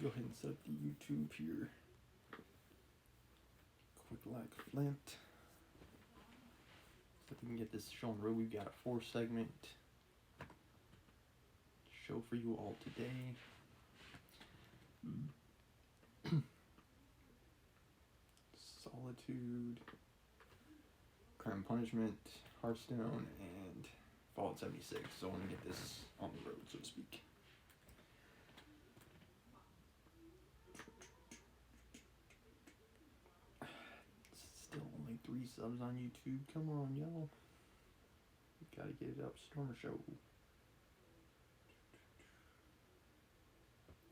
go ahead and set up the YouTube here. Quick like flint. So we can get this shown real. We've got a 4-segment show for you all today. Solitude, Crime and Punishment, Hearthstone, and Fallout 76. So I want to get this on the road, so to speak. Still only 3 subs on YouTube. Come on, y'all. Gotta get it up. Stormer Show.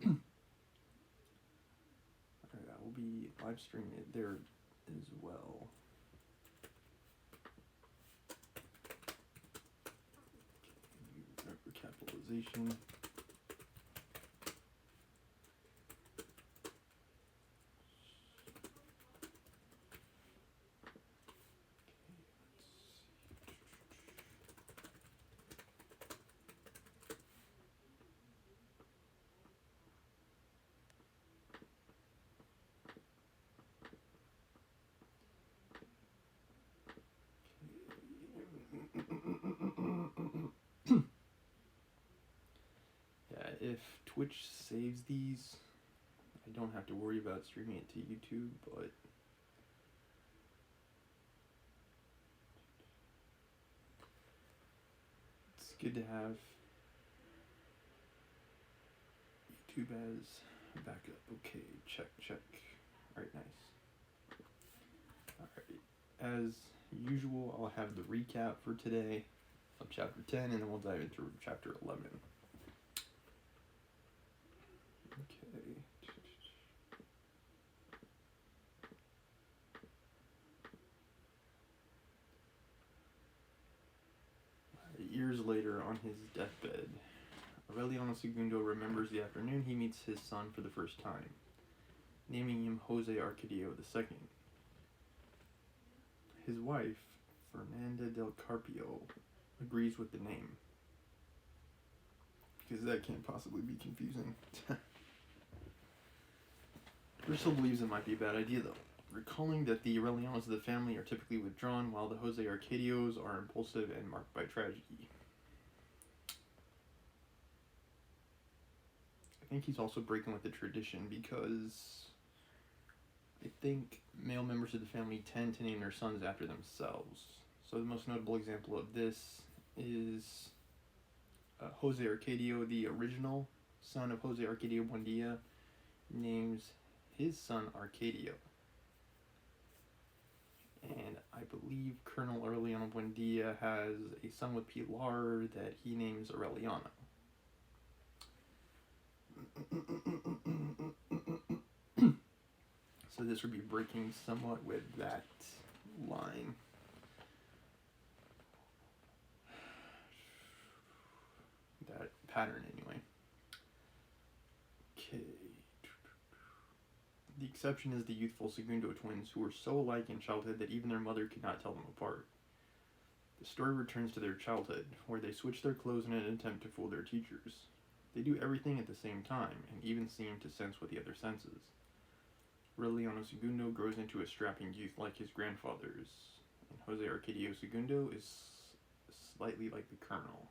Alright, I will be live streaming it there as well. Remember capitalization. If Twitch saves these, I don't have to worry about streaming it to YouTube, but it's good to have YouTube as backup. Okay, check. Alright, nice. Alright, as usual, I'll have the recap for today of chapter 10, and then we'll dive into chapter 11. Okay. Years later, on his deathbed, Aureliano Segundo remembers the afternoon he meets his son for the first time, naming him Jose Arcadio II. His wife, Fernanda del Carpio, agrees with the name, because that can't possibly be confusing. Bristol believes it might be a bad idea, though, recalling that the Aurelianos of the family are typically withdrawn, while the Jose Arcadios are impulsive and marked by tragedy. I think he's also breaking with the tradition, because I think male members of the family tend to name their sons after themselves. So the most notable example of this is Jose Arcadio, the original son of Jose Arcadio Buendia, names his son Arcadio. And I believe Colonel Aureliano Buendia has a son with Pilar that he names Aureliano. So this would be breaking somewhat with that line. That pattern, anyway. Okay. The exception is the youthful Segundo twins, who were so alike in childhood that even their mother could not tell them apart. The story returns to their childhood, where they switch their clothes in an attempt to fool their teachers. They do everything at the same time, and even seem to sense what the other senses. Aureliano Segundo grows into a strapping youth like his grandfathers, and Jose Arcadio Segundo is slightly like the Colonel.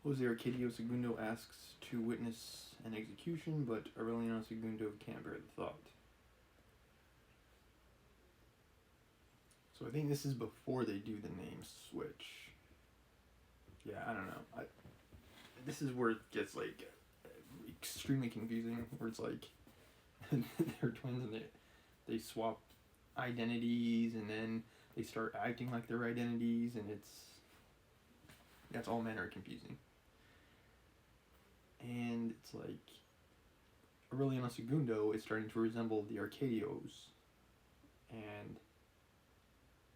Jose Arcadio Segundo asks to witness an execution, but Aureliano Segundo can't bear the thought. So I think this is before they do the name switch. Yeah, I don't know. This is where it gets like extremely confusing, where it's like they're twins and they swap identities, and then they start acting like their identities, and that's all manner of confusing. And it's like Aureliano Segundo is starting to resemble the Arcadios, and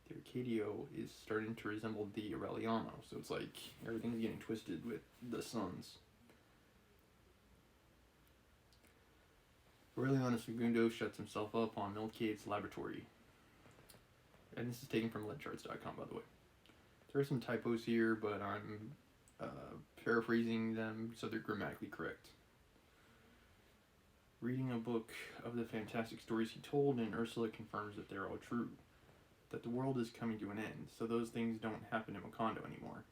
the Arcadio is starting to resemble the Aureliano. So it's like everything's getting twisted with the sons. Aureliano Segundo shuts himself up on Milkate's laboratory. And this is taken from leadcharts.com, by the way. There are some typos here, but I'm paraphrasing them so they're grammatically correct. Reading a book of the fantastic stories he told, and Ursula confirms that they're all true. That the world is coming to an end, so those things don't happen in Wakanda anymore.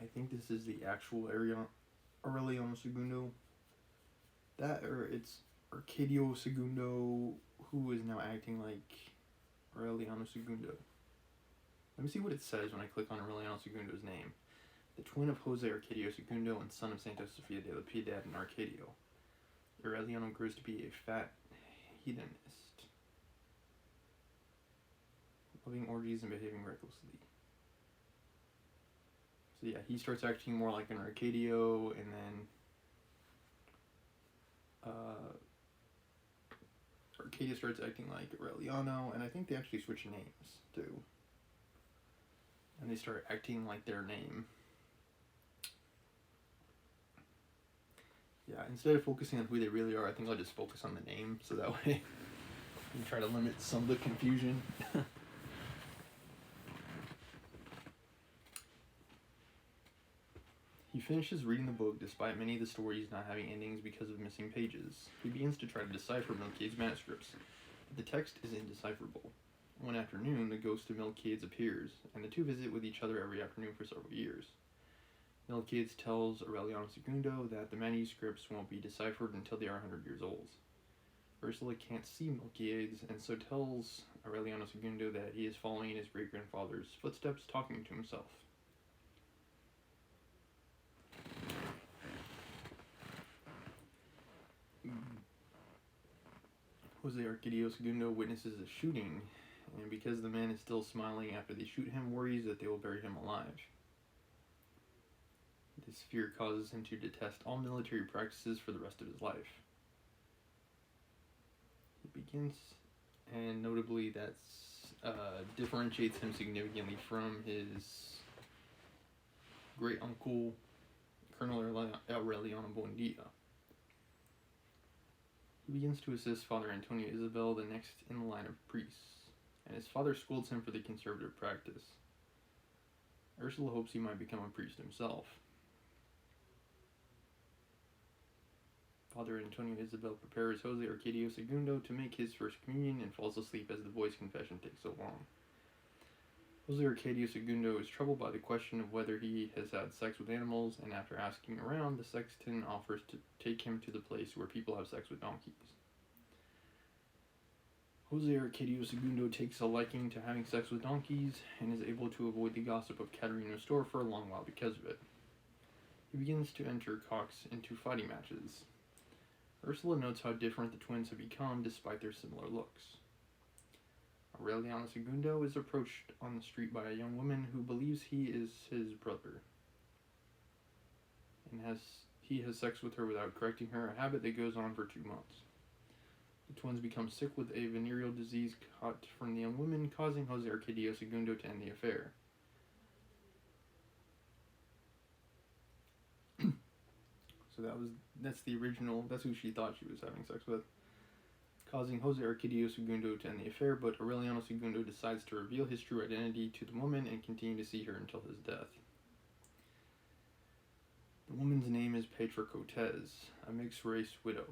I think this is the actual Aureliano Segundo. That, or it's Arcadio Segundo, who is now acting like Aureliano Segundo. Let me see what it says when I click on Aureliano Segundo's name. The twin of Jose Arcadio Segundo and son of Santa Sofia de la Piedad and Arcadio. Aureliano grows to be a fat hedonist, loving orgies and behaving recklessly. So yeah, he starts acting more like an Arcadio, and then Arcadia starts acting like Aureliano, and I think they actually switch names too. And they start acting like their name. Yeah, instead of focusing on who they really are, I think I'll just focus on the name, so that way I can try to limit some of the confusion. He finishes reading the book despite many of the stories not having endings because of missing pages. He begins to try to decipher Milquiede's manuscripts, but the text is indecipherable. One afternoon, the ghost of Milquiede's appears, and the two visit with each other every afternoon for several years. Milquiedes tells Aureliano Segundo that the manuscripts won't be deciphered until they are 100 years old. Ursula can't see Milquiedes, and so tells Aureliano Segundo that he is following in his great-grandfather's footsteps, talking to himself. Jose Arcadio Segundo witnesses a shooting, and because the man is still smiling after they shoot him, worries that they will bury him alive. This fear causes him to detest all military practices for the rest of his life. He begins, and notably that differentiates him significantly from his great uncle, Colonel Aureliano Buendia. He begins to assist Father Antonio Isabel, the next in the line of priests, and his father scolds him for the conservative practice. Ursula hopes he might become a priest himself. Father Antonio Isabel prepares Jose Arcadio Segundo to make his first communion and falls asleep as the boy's confession takes so long. Jose Arcadio Segundo is troubled by the question of whether he has had sex with animals, and after asking around, the sexton offers to take him to the place where people have sex with donkeys. Jose Arcadio Segundo takes a liking to having sex with donkeys, and is able to avoid the gossip of Caterina's store for a long while because of it. He begins to enter Cox into fighting matches. Ursula notes how different the twins have become despite their similar looks. Aureliano Segundo is approached on the street by a young woman who believes he is his brother, and he has sex with her without correcting her, a habit that goes on for 2 months. The twins become sick with a venereal disease caught from the young woman, causing Jose Arcadio Segundo to end the affair. So that's the original, that's who she thought she was having sex with, causing Jose Arcadio Segundo to end the affair, but Aureliano Segundo decides to reveal his true identity to the woman and continue to see her until his death. The woman's name is Petra Cortez, a mixed-race widow.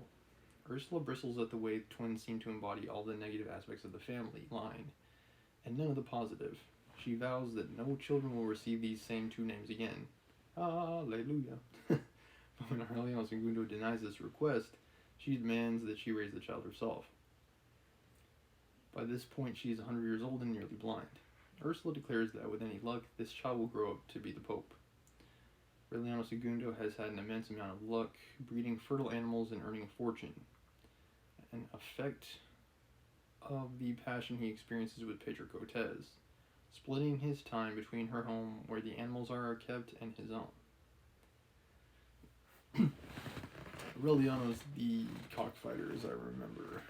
Ursula bristles at the way the twins seem to embody all the negative aspects of the family line, and none of the positive. She vows that no children will receive these same 2 names again. Hallelujah. But when Aureliano Segundo denies this request, she demands that she raise the child herself. By this point, she is 100 years old and nearly blind. Ursula declares that with any luck, this child will grow up to be the Pope. Aureliano Segundo has had an immense amount of luck, breeding fertile animals and earning a fortune. An effect of the passion he experiences with Petra Cortez, splitting his time between her home, where the animals are kept, and his own. Aureliano's the cockfighter, as I remember.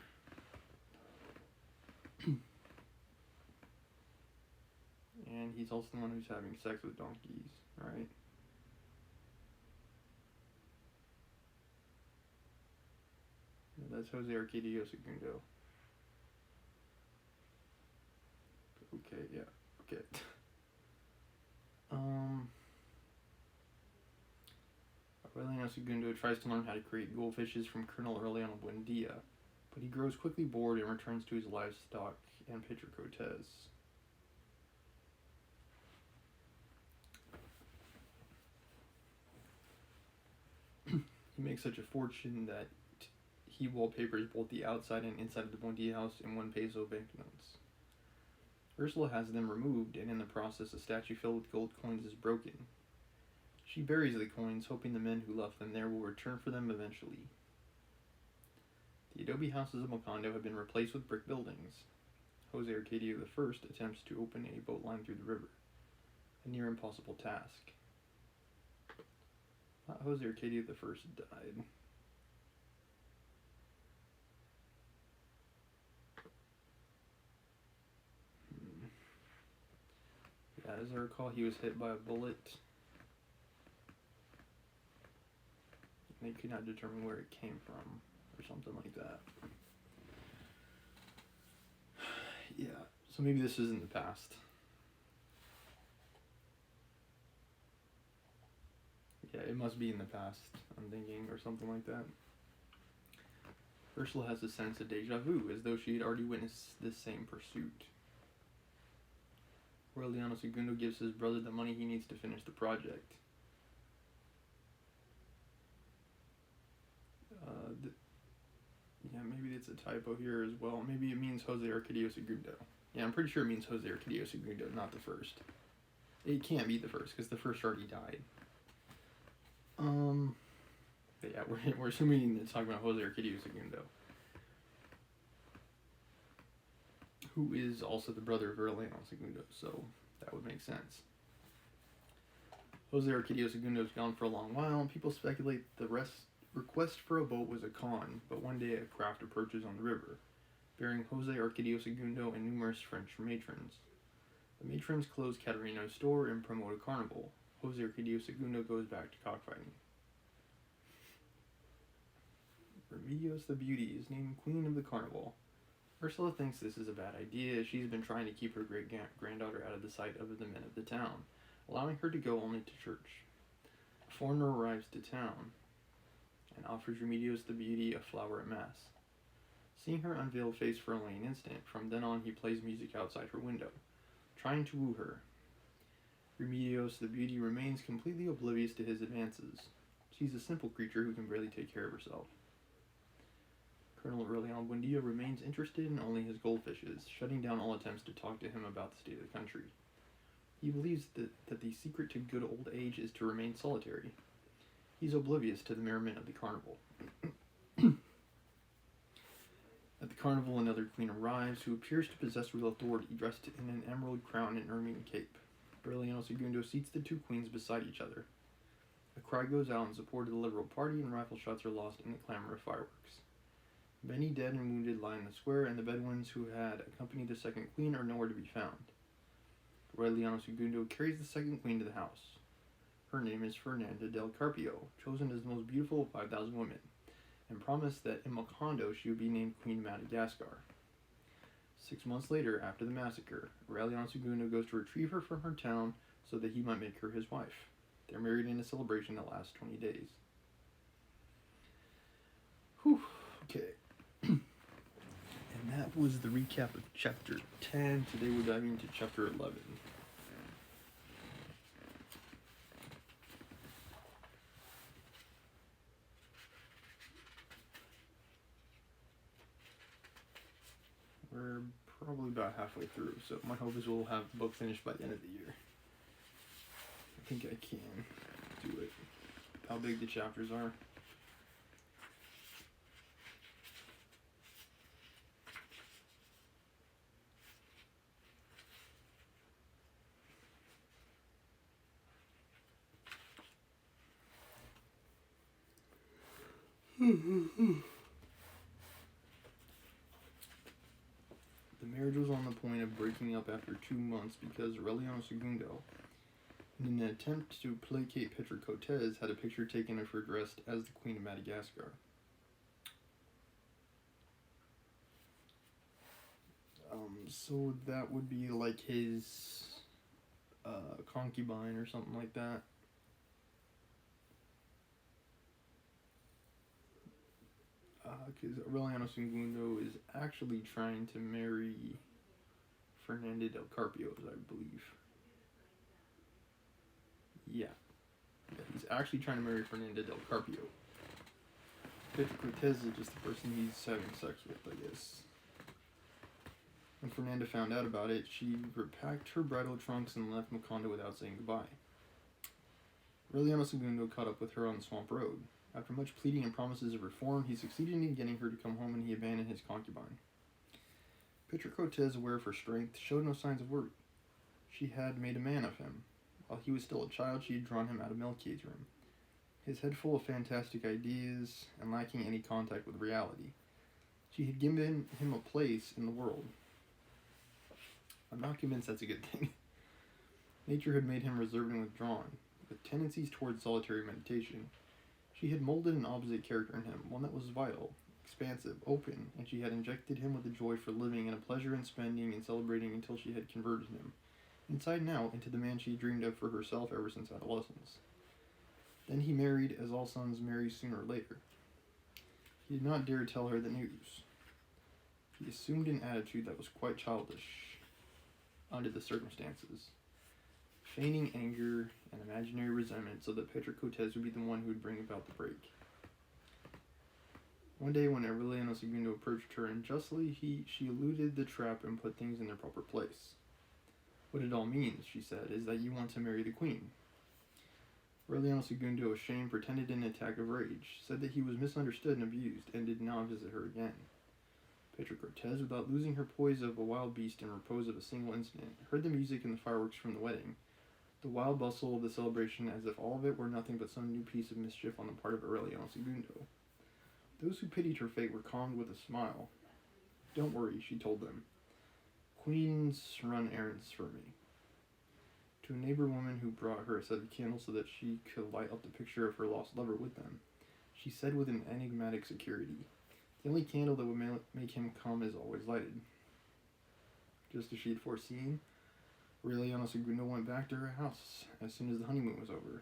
And he's also the one who's having sex with donkeys, right? That's Jose Arcadio Segundo. Okay, yeah, okay. Aureliano Segundo tries to learn how to create goldfishes from Colonel Aureliano Buendia, but he grows quickly bored and returns to his livestock and Pedro Cortez. He makes such a fortune that he wallpapers both the outside and inside of the Buendia house in 1 peso banknotes. Ursula has them removed, and in the process a statue filled with gold coins is broken. She buries the coins, hoping the men who left them there will return for them eventually. The adobe houses of Mocondo have been replaced with brick buildings. Jose Arcadio I attempts to open a boat line through the river, a near impossible task. Not Jose Arcadio I died. Yeah, as I recall, he was hit by a bullet. They could not determine where it came from, or something like that. Yeah, so maybe this is in the past. Yeah, it must be in the past, I'm thinking, or something like that. Ursula has a sense of deja vu, as though she had already witnessed this same pursuit. Aureliano Segundo gives his brother the money he needs to finish the project. Yeah, maybe it's a typo here as well. Maybe it means Jose Arcadio Segundo. Yeah, I'm pretty sure it means Jose Arcadio Segundo, not the first. It can't be the first, because the first already died. But yeah, we're assuming it's talking about Jose Arcadio Segundo, who is also the brother of Aureliano Segundo, so that would make sense. Jose Arcadio Segundo is gone for a long while, and people speculate the request for a boat was a con, but one day a craft approaches on the river, bearing Jose Arcadio Segundo and numerous French matrons. The matrons close Caterino's store and promote a carnival. Jose Arcadio Segundo goes back to cockfighting. Remedios the Beauty is named Queen of the Carnival. Ursula thinks this is a bad idea, as she's been trying to keep her great-granddaughter out of the sight of the men of the town, allowing her to go only to church. A foreigner arrives to town and offers Remedios the Beauty a flower at Mass. Seeing her unveiled face for only an instant, from then on he plays music outside her window, trying to woo her. Remedios the Beauty remains completely oblivious to his advances. She's a simple creature who can barely take care of herself. Colonel Aureliano Buendia remains interested in only his goldfishes, shutting down all attempts to talk to him about the state of the country. He believes that the secret to good old age is to remain solitary. He's oblivious to the merriment of the carnival. At the carnival, another queen arrives, who appears to possess real authority, dressed in an emerald crown and ermine cape. Aureliano Segundo seats the two queens beside each other. A cry goes out in support of the liberal party, and rifle shots are lost in the clamor of fireworks. Many dead and wounded lie in the square, and the Bedouins who had accompanied the second queen are nowhere to be found. Aureliano Segundo carries the second queen to the house. Her name is Fernanda del Carpio, chosen as the most beautiful of 5,000 women, and promised that in Mocondo she would be named Queen of Madagascar. 6 months later, after the massacre, Aureliano Segundo goes to retrieve her from her town so that he might make her his wife. They're married in a celebration that lasts 20 days. Whew, okay. And that was the recap of Chapter 10. Today we're diving into Chapter 11. We're probably about halfway through, so my hope is we'll have the book finished by the end of the year. I think I can do it. How big the chapters are. The marriage was on the point of breaking up after 2 months because Aureliano Segundo, in an attempt to placate Pedro Cortez, had a picture taken of her dressed as the Queen of Madagascar. So that would be like his concubine or something like that. Because Aureliano Segundo is actually trying to marry Fernanda del Carpio, I believe. Yeah. He's actually trying to marry Fernanda del Carpio. Pedro Cortez is just the person he's having sex with, I guess. When Fernanda found out about it, she repacked her bridal trunks and left Macondo without saying goodbye. Aureliano Segundo caught up with her on the Swamp Road. After much pleading and promises of reform, he succeeded in getting her to come home, and he abandoned his concubine. Pedro Cortez, aware of her strength, showed no signs of worry. She had made a man of him. While he was still a child, she had drawn him out of Melchior's room, his head full of fantastic ideas and lacking any contact with reality. She had given him a place in the world. I'm not convinced that's a good thing. Nature had made him reserved and withdrawn, with tendencies towards solitary meditation. She had molded an opposite character in him, one that was vital, expansive, open, and she had injected him with a joy for living and a pleasure in spending and celebrating until she had converted him, inside and out, into the man she dreamed of for herself ever since adolescence. Then he married, as all sons marry sooner or later. He did not dare tell her the news. He assumed an attitude that was quite childish under the circumstances, feigning anger and imaginary resentment so that Pedro Cortez would be the one who would bring about the break. One day when Aureliano Segundo approached her unjustly, she eluded the trap and put things in their proper place. What it all means, she said, is that you want to marry the queen. Aureliano Segundo, ashamed, pretended an attack of rage, said that he was misunderstood and abused, and did not visit her again. Pedro Cortez, without losing her poise of a wild beast in repose of a single incident, heard the music and the fireworks from the wedding, the wild bustle of the celebration as if all of it were nothing but some new piece of mischief on the part of Aureliano Segundo. Those who pitied her fate were calmed with a smile. Don't worry, she told them. Queens run errands for me. To a neighbor woman who brought her a set of candles so that she could light up the picture of her lost lover with them, she said with an enigmatic security, the only candle that would make him come is always lighted. Just as she had foreseen, Aureliano Segundo went back to her house as soon as the honeymoon was over.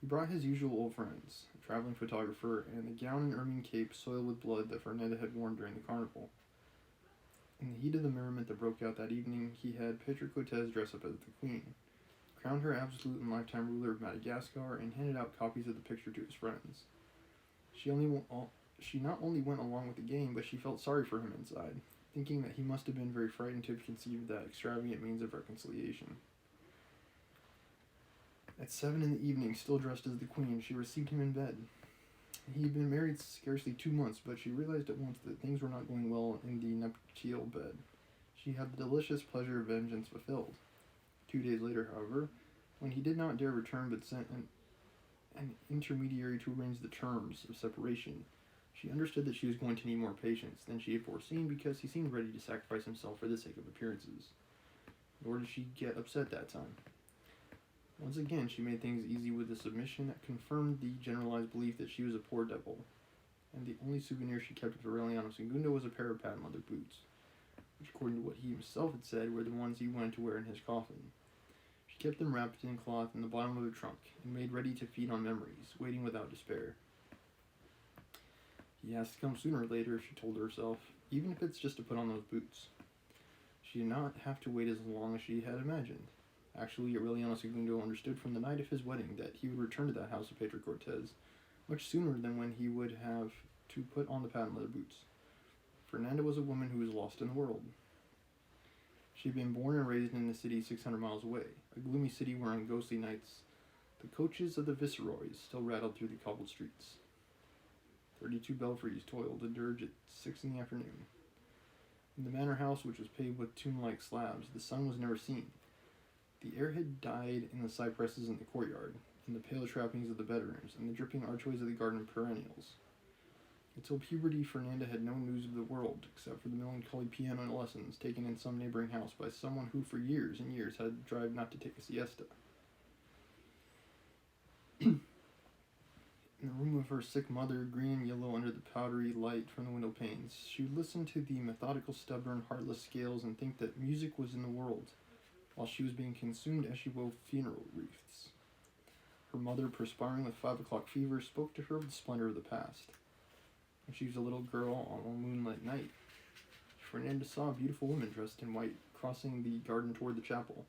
He brought his usual old friends, a traveling photographer, and the gown and ermine cape soiled with blood that Fernanda had worn during the carnival. In the heat of the merriment that broke out that evening, he had Pedro Cortez dress up as the queen, crowned her absolute and lifetime ruler of Madagascar, and handed out copies of the picture to his friends. She not only went along with the game, but she felt sorry for him inside, thinking that he must have been very frightened to have conceived that extravagant means of reconciliation. At 7 in the evening, still dressed as the queen, she received him in bed. He had been married scarcely 2 months, but she realized at once that things were not going well in the nuptial bed. She had the delicious pleasure of vengeance fulfilled. 2 days later, however, when he did not dare return but sent an intermediary to arrange the terms of separation, she understood that she was going to need more patience than she had foreseen because he seemed ready to sacrifice himself for the sake of appearances. Nor did she get upset that time. Once again, she made things easy with a submission that confirmed the generalized belief that she was a poor devil, and the only souvenir she kept of Aureliano Segundo was a pair of patent leather boots, which, according to what he himself had said, were the ones he wanted to wear in his coffin. She kept them wrapped in cloth in the bottom of her trunk, and made ready to feed on memories, waiting without despair. He has to come sooner or later, she told herself, even if it's just to put on those boots. She did not have to wait as long as she had imagined. Actually, Aureliano Segundo understood from the night of his wedding that he would return to that house of Pedro Cortez much sooner than when he would have to put on the patent leather boots. Fernanda was a woman who was lost in the world. She had been born and raised in a city 600 miles away, a gloomy city where on ghostly nights the coaches of the viceroys still rattled through the cobbled streets. 32 belfries toiled a dirge at 6 in the afternoon. In the manor house, which was paved with tomb-like slabs, the sun was never seen. The air had died in the cypresses in the courtyard, in the pale trappings of the bedrooms, and the dripping archways of the garden perennials. Until puberty, Fernanda had no news of the world, except for the melancholy piano lessons taken in some neighboring house by someone who for years and years had tried not to take a siesta. In the room of her sick mother, green and yellow under the powdery light from the window panes, she would listen to the methodical, stubborn, heartless scales and think that music was in the world, while she was being consumed as she wove funeral wreaths. Her mother, perspiring with 5 o'clock fever, spoke to her of the splendor of the past. When she was a little girl on a moonlit night, Fernanda saw a beautiful woman dressed in white crossing the garden toward the chapel.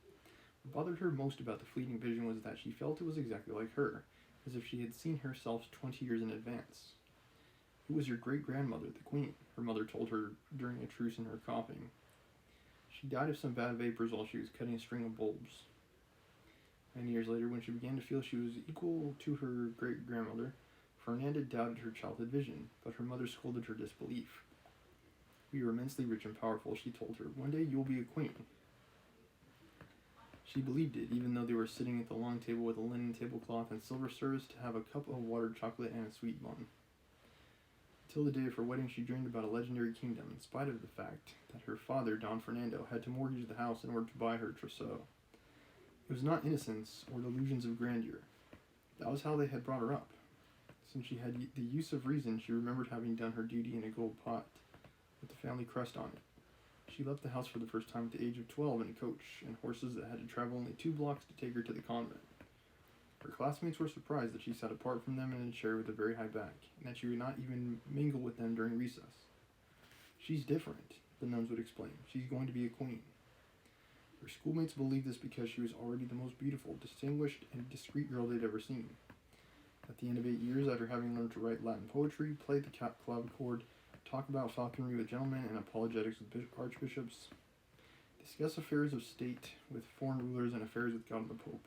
What bothered her most about the fleeting vision was that she felt it was exactly like her, as if she had seen herself 20 years in advance. "It was your great-grandmother, the Queen," her mother told her during a truce in her coughing. "She died of some bad vapors while she was cutting a string of bulbs." Many years later, when she began to feel she was equal to her great-grandmother, Fernanda doubted her childhood vision, but her mother scolded her disbelief. "We are immensely rich and powerful," she told her. "One day you will be a queen." She believed it, even though they were sitting at the long table with a linen tablecloth and silver service to have a cup of watered chocolate and a sweet bun. Till the day of her wedding, she dreamed about a legendary kingdom, in spite of the fact that her father, Don Fernando, had to mortgage the house in order to buy her trousseau. It was not innocence or delusions of grandeur. That was how they had brought her up. Since she had the use of reason, she remembered having done her duty in a gold pot with the family crest on it. She left the house for the first time at the age of 12 in a coach and horses that had to travel only 2 blocks to take her to the convent. Her classmates were surprised that she sat apart from them in a chair with a very high back, and that she would not even mingle with them during recess. "She's different," the nuns would explain. "She's going to be a queen." Her schoolmates believed this because she was already the most beautiful, distinguished, and discreet girl they'd ever seen. At the end of 8 years, after having learned to write Latin poetry, play the clavichord, talk about falconry with gentlemen and apologetics with archbishops, discuss affairs of state with foreign rulers and affairs with God and the Pope,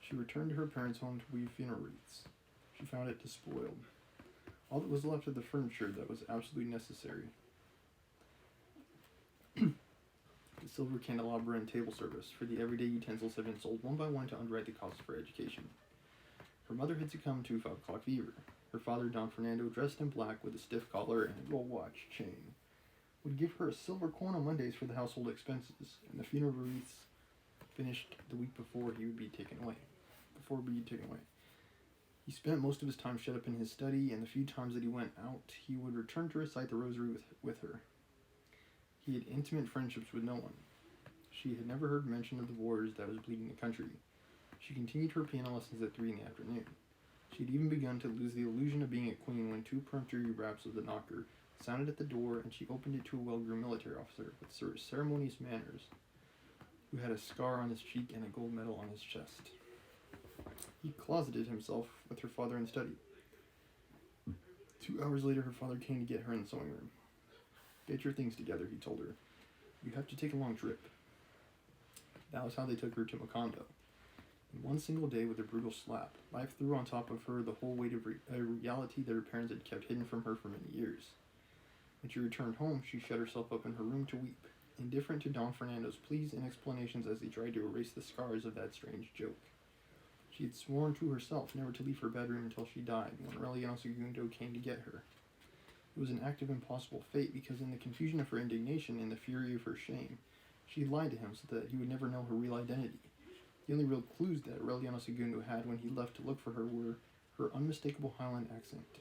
she returned to her parents' home to weave funeral wreaths. She found it despoiled. All that was left of the furniture that was absolutely necessary. The silver candelabra and table service for the everyday utensils had been sold one by one to underwrite the costs for education. Her mother had succumbed to 5 o'clock fever. Her father, Don Fernando, dressed in black with a stiff collar and a gold watch chain, would give her a silver coin on Mondays for the household expenses, and the funeral wreaths finished the week before he would be taken away. He spent most of his time shut up in his study, and the few times that he went out, he would return to recite the rosary with her. He had intimate friendships with no one. She had never heard mention of the wars that was bleeding the country. She continued her piano lessons at 3 in the afternoon. She had even begun to lose the illusion of being a queen when 2 peremptory raps of the knocker sounded at the door, and she opened it to a well-groomed military officer with ceremonious manners, who had a scar on his cheek and a gold medal on his chest. He closeted himself with her father in study. 2 hours later, her father came to get her in the sewing room. "Get your things together," he told her. "You have to take a long trip." That was how they took her to Macondo. In one single day, with a brutal slap, life threw on top of her the whole weight of a reality that her parents had kept hidden from her for many years. When she returned home, she shut herself up in her room to weep, indifferent to Don Fernando's pleas and explanations as he tried to erase the scars of that strange joke. She had sworn to herself never to leave her bedroom until she died, when Aureliano Segundo came to get her. It was an act of impossible fate, because in the confusion of her indignation and the fury of her shame, she had lied to him so that he would never know her real identity. The only real clues that Aureliano Segundo had when he left to look for her were her unmistakable Highland accent,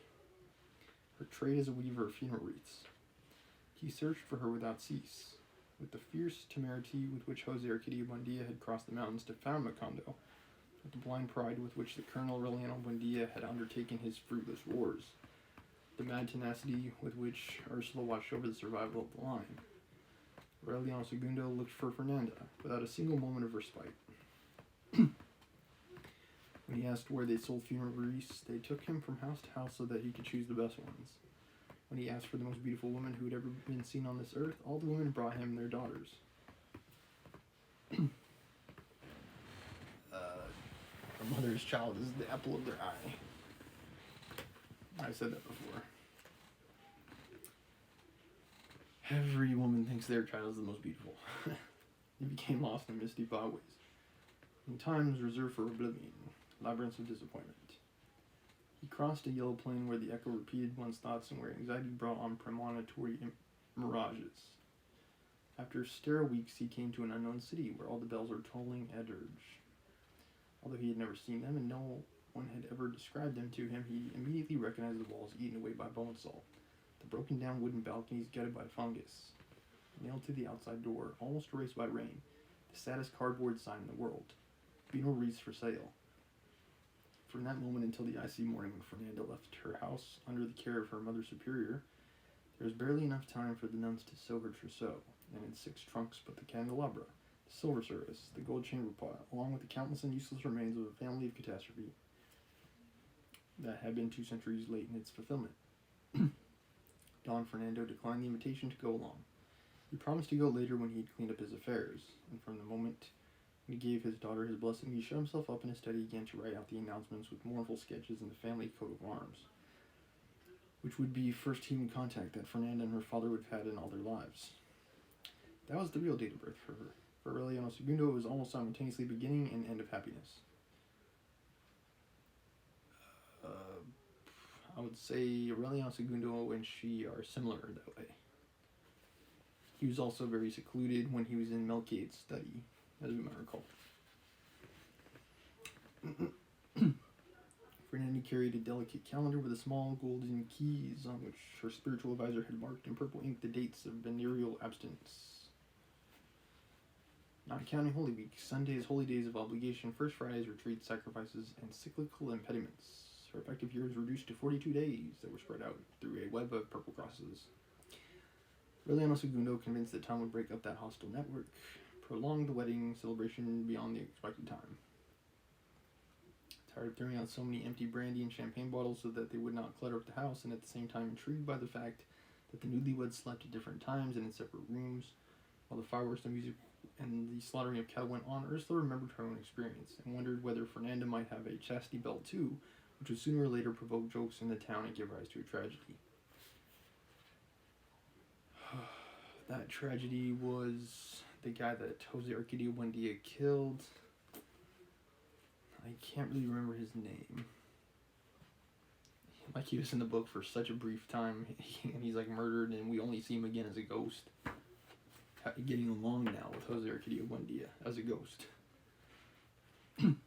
her trade as a weaver of funeral wreaths. He searched for her without cease, with the fierce temerity with which Jose Arcadio Buendia had crossed the mountains to found Macondo, with the blind pride with which the Colonel Aureliano Buendia had undertaken his fruitless wars, the mad tenacity with which Ursula watched over the survival of the line. Aureliano Segundo looked for Fernanda, without a single moment of respite. When he asked where they sold funeral wreaths, they took him from house to house so that he could choose the best ones. When he asked for the most beautiful woman who had ever been seen on this earth, all the women brought him their daughters. Her mother's child is the apple of their eye. I said that before. Every woman thinks their child is the most beautiful. He became lost in misty byways, in times reserved for oblivion, labyrinths of disappointment. He crossed a yellow plain where the echo repeated one's thoughts and where anxiety brought on premonitory mirages. After sterile weeks, he came to an unknown city where all the bells were tolling a dirge. Although he had never seen them and no one had ever described them to him, he immediately recognized the walls eaten away by bone saw, the broken down wooden balconies gutted by fungus, nailed to the outside door, almost erased by rain, the saddest cardboard sign in the world, funeral wreaths for sale. From that moment until the icy morning when Fernanda left her house under the care of her mother superior, there was barely enough time for the nuns to sew her trousseau, and in 6 trunks put the candelabra, the silver service, the gold chamber pot, along with the countless and useless remains of a family of catastrophe that had been 2 centuries late in its fulfillment. Don Fernando declined the invitation to go along. He promised to go later when he had cleaned up his affairs, and from the moment when he gave his daughter his blessing, he shut himself up in his study again to write out the announcements with mournful sketches in the family coat of arms, which would be first human contact that Fernanda and her father would have had in all their lives. That was the real date of birth for her. For Aureliano II, it was almost simultaneously beginning and end of happiness. I would say Aureliano II and she are similar that way. He was also very secluded when he was in Melchiad's study, as we might recall. Fernanda carried a delicate calendar with a small golden keys on which her spiritual advisor had marked in purple ink the dates of venereal abstinence. Not counting Holy Week, Sundays, holy days of obligation, First Fridays, retreats, sacrifices, and cyclical impediments. Her effective year was reduced to 42 days that were spread out through a web of purple crosses. Aureliano II, convinced that time would break up that hostile network, prolonged the wedding celebration beyond the expected time. Tired of throwing out so many empty brandy and champagne bottles so that they would not clutter up the house, and at the same time intrigued by the fact that the newlyweds slept at different times and in separate rooms, while the fireworks, the music, and the slaughtering of cattle went on, Ursula remembered her own experience and wondered whether Fernanda might have a chastity belt too, which would sooner or later provoke jokes in the town and give rise to a tragedy. That tragedy was the guy that Jose Arcadio Buendia killed. I can't really remember his name. Like, he was in the book for such a brief time, and he's like murdered, and we only see him again as a ghost. Getting along now with Jose Arcadio Buendia as a ghost. And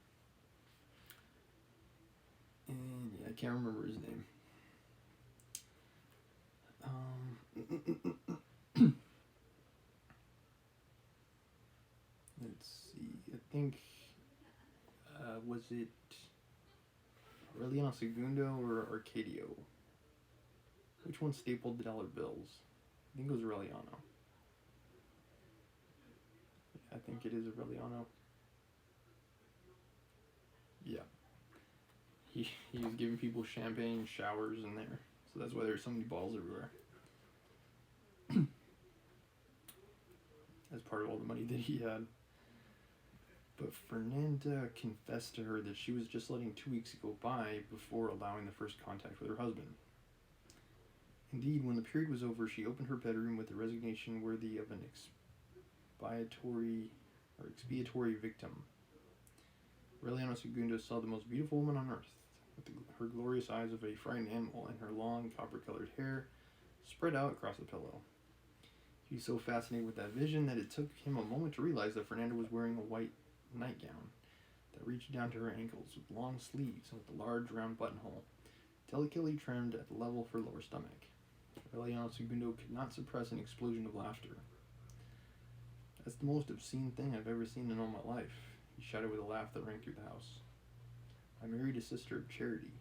yeah, I can't remember his name. Let's see. I think was it Aureliano II or Arcadio? Which one stapled the dollar bills? I think it was Aureliano. I think it is Aureliano. Yeah. He was giving people champagne showers in there. So that's why there's so many balls everywhere. As part of all the money that he had. But Fernanda confessed to her that she was just letting 2 weeks go by before allowing the first contact with her husband. Indeed, when the period was over, she opened her bedroom with a resignation worthy of an expiatory victim. Aureliano II saw the most beautiful woman on earth, with her glorious eyes of a frightened animal and her long copper-colored hair spread out across the pillow. He was so fascinated with that vision that it took him a moment to realize that Fernanda was wearing a white nightgown that reached down to her ankles with long sleeves and with a large round buttonhole, delicately trimmed at the level of her lower stomach. Aureliano II could not suppress an explosion of laughter. "That's the most obscene thing I've ever seen in all my life," he shouted with a laugh that rang through the house. "I married a sister of charity."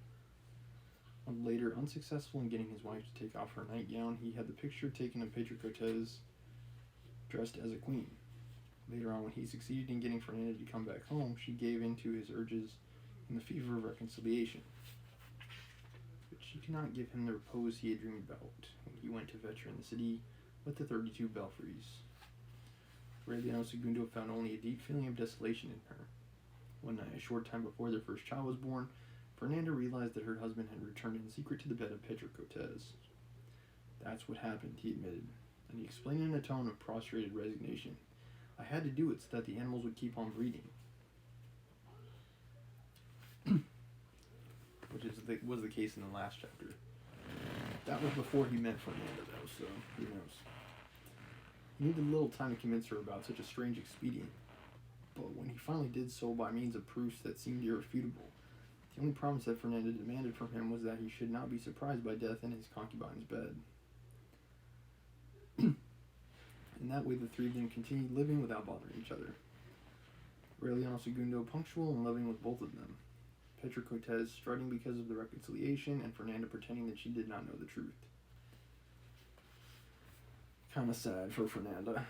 A month later, unsuccessful in getting his wife to take off her nightgown, he had the picture taken of Pedro Cortez dressed as a queen. Later on, when he succeeded in getting Fernanda to come back home, she gave in to his urges in the fever of reconciliation. But she could not give him the repose he had dreamed about when he went to fetch her in the city with the 32 belfries. Aureliano II found only a deep feeling of desolation in her. One night, a short time before their first child was born, Fernanda realized that her husband had returned in secret to the bed of Pedro Cortez. "That's what happened," he admitted, and he explained in a tone of prostrated resignation. "I had to do it so that the animals would keep on breeding." Which was the case in the last chapter. That was before he met Fernanda, though, so who knows. He needed a little time to convince her about such a strange expedient, but when he finally did so by means of proofs that seemed irrefutable, The only promise that Fernanda demanded from him was that he should not be surprised by death in his concubine's bed. In that way, the three of them continued living without bothering each other. Aureliano Segundo punctual and loving with both of them. Petra Cortez strutting because of the reconciliation, and Fernanda pretending that she did not know the truth. Kind of sad for Fernanda.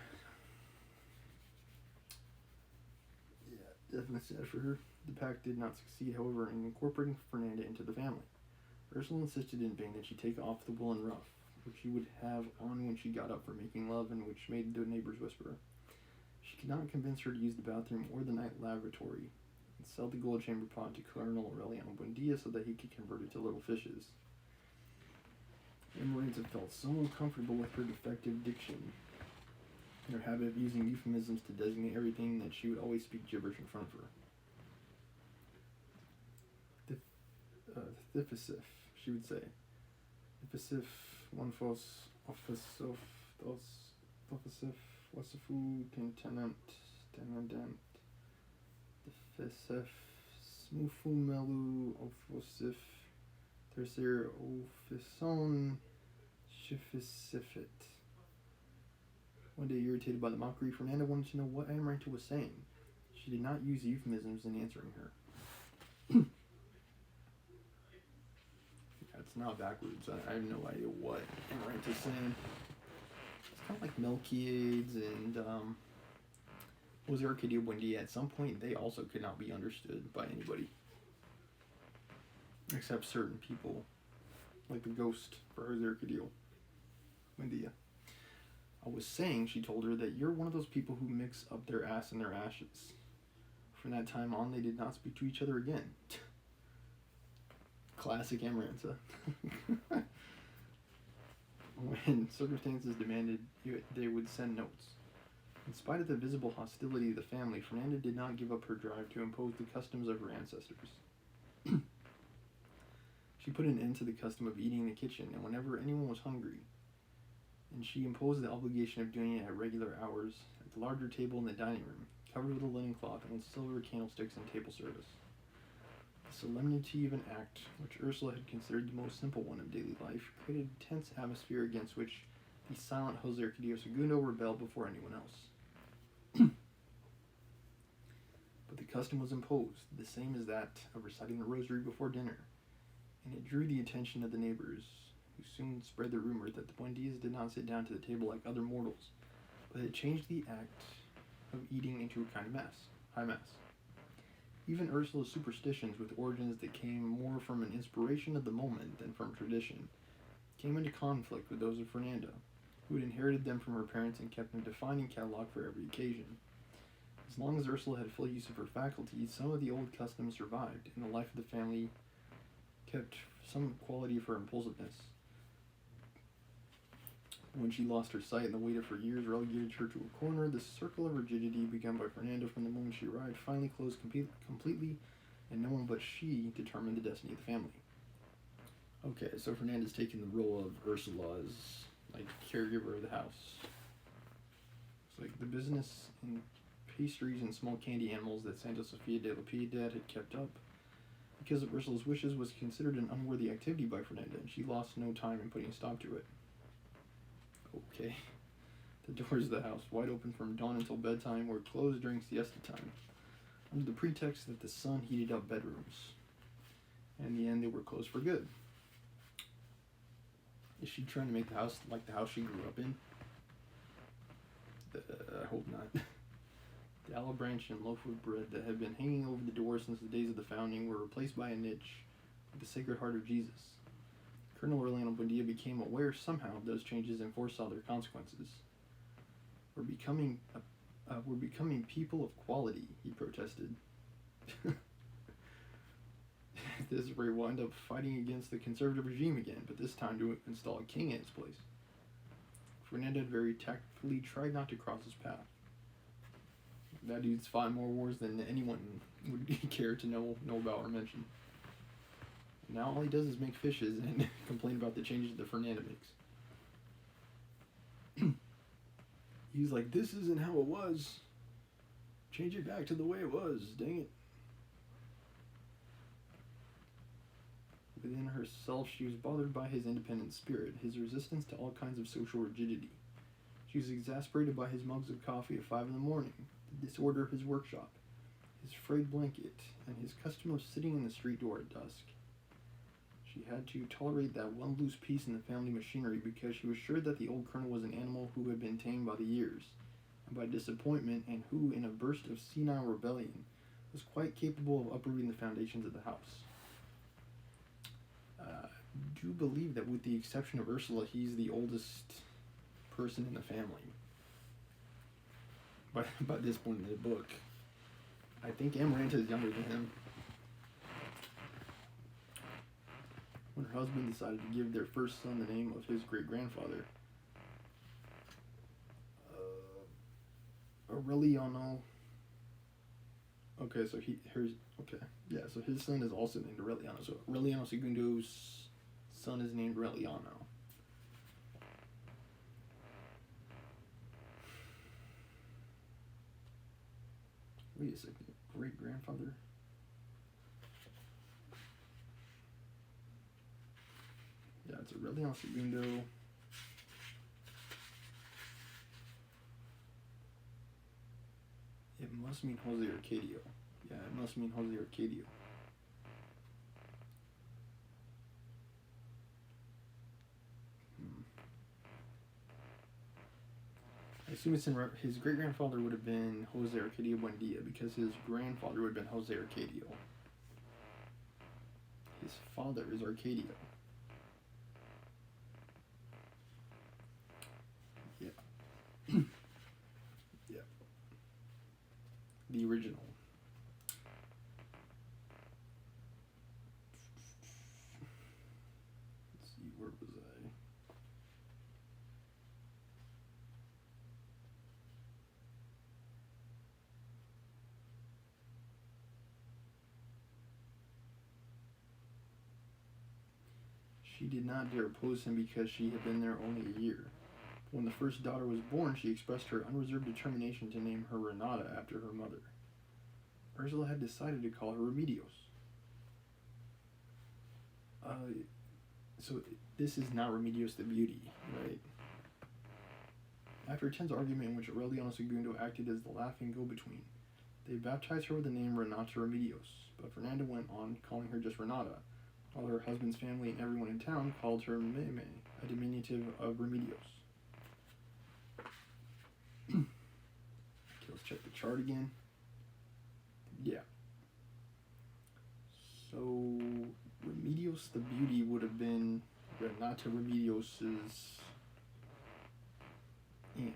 Yeah, definitely sad for her. The pact did not succeed, however, in incorporating Fernanda into the family. Ursula insisted in vain that she take off the woolen ruff, which she would have on when she got up for making love, and which made the neighbors whisper. She could not convince her to use the bathroom or the night lavatory, and sell the gold chamber pot to Colonel Aureliano Buendia so that he could convert it to little fishes. Amaranta felt so uncomfortable with her defective diction and her habit of using euphemisms to designate everything that she would always speak gibberish in front of her. Thifisif, she would say. Thifisif, one fos, office of, dos, thofisif, wasifu, tenant, tenandant. Thifisif, smufumelu, ofosif, tercer ofison, shifisifit. One day, irritated by the mockery, Fernanda wanted to know what Amaranta was saying. She did not use euphemisms in answering her. It's not backwards. I have no idea what Amaranta is saying. It's kind of like Melchiades and Jose Arcadio Buendia. At some point, they also could not be understood by anybody. Except certain people. Like the ghost for Jose Arcadio Buendia. I was saying, she told her, that you're one of those people who mix up their ass and their ashes. From that time on, they did not speak to each other again. Classic Amaranta. When circumstances demanded, they would send notes. In spite of the visible hostility of the family, Fernanda did not give up her drive to impose the customs of her ancestors. She put an end to the custom of eating in the kitchen, and whenever anyone was hungry, and she imposed the obligation of doing it at regular hours at the larger table in the dining room, covered with a linen cloth and with silver candlesticks and table service. The solemnity of an act, which Ursula had considered the most simple one of daily life, created a tense atmosphere against which the silent Jose Arcadio Segundo rebelled before anyone else. But the custom was imposed, the same as that of reciting the rosary before dinner, and it drew the attention of the neighbors, who soon spread the rumor that the Buendias did not sit down to the table like other mortals, but had changed the act of eating into a kind of mass, high mass. Even Ursula's superstitions, with origins that came more from an inspiration of the moment than from tradition, came into conflict with those of Fernanda, who had inherited them from her parents and kept them defined in catalog for every occasion. As long as Ursula had full use of her faculties, some of the old customs survived, and the life of the family kept some quality of her impulsiveness. When she lost her sight and the weight of her years relegated her to a corner, the circle of rigidity begun by Fernanda from the moment she arrived finally closed completely, and no one but she determined the destiny of the family. Okay, so Fernanda's taking the role of Ursula as, like, caregiver of the house. It's like the business in pastries and small candy animals that Santa Sofia de la Piedad had kept up, because of Ursula's wishes, was considered an unworthy activity by Fernanda, and she lost no time in putting a stop to it. Okay. The doors of the house, wide open from dawn until bedtime, were closed during siesta time, under the pretext that the sun heated up bedrooms. And in the end, they were closed for good. Is she trying to make the house like the house she grew up in? I hope not. The olive branch and loaf of bread that had been hanging over the door since the days of the founding were replaced by a niche with the Sacred Heart of Jesus. Colonel Aureliano Buendia became aware somehow of those changes and foresaw their consequences. We're becoming people of quality, he protested. This is where he wound up fighting against the conservative regime again, but this time to install a king in its place. Fernanda had very tactfully tried not to cross his path. That dude's fought more wars than anyone would care to know about or mention. Now all he does is make fishes and complain about the changes that Fernanda makes. He's like, this isn't how it was. Change it back to the way it was, dang it. Within herself, she was bothered by his independent spirit, his resistance to all kinds of social rigidity. She was exasperated by his mugs of coffee at 5 in the morning, the disorder of his workshop, his frayed blanket, and his customers sitting in the street door at dusk. She had to tolerate that one loose piece in the family machinery because she was sure that the old colonel was an animal who had been tamed by the years, and by disappointment, and who, in a burst of senile rebellion, was quite capable of uprooting the foundations of the house. I do believe that with the exception of Ursula, he's the oldest person in the family. By this point in the book. I think Amaranta is younger than him. When her husband decided to give their first son the name of his great-grandfather, Aureliano. Okay, so so his son is also named Aureliano. So Aureliano Segundo's son is named Aureliano. Wait a second, great-grandfather? Yeah, it's Aureliano Segundo. It must mean Jose Arcadio. Yeah, it must mean Jose Arcadio. I assume it's his great-grandfather would have been Jose Arcadio Buendia because his grandfather would have been Jose Arcadio. His father is Arcadio. Yeah. Yeah. The original. Let's see, where was I? She did not dare oppose him because she had been there only a year. When the first daughter was born, she expressed her unreserved determination to name her Renata after her mother. Ursula had decided to call her Remedios. So this is not Remedios the Beauty, right? After a tense argument in which Aureliano Segundo acted as the laughing go-between, they baptized her with the name Renata Remedios, but Fernanda went on calling her just Renata, while her husband's family and everyone in town called her Meme, a diminutive of Remedios. Okay, let's check the chart again. Yeah. So, Remedios the Beauty would have been Renata Remedios' aunt.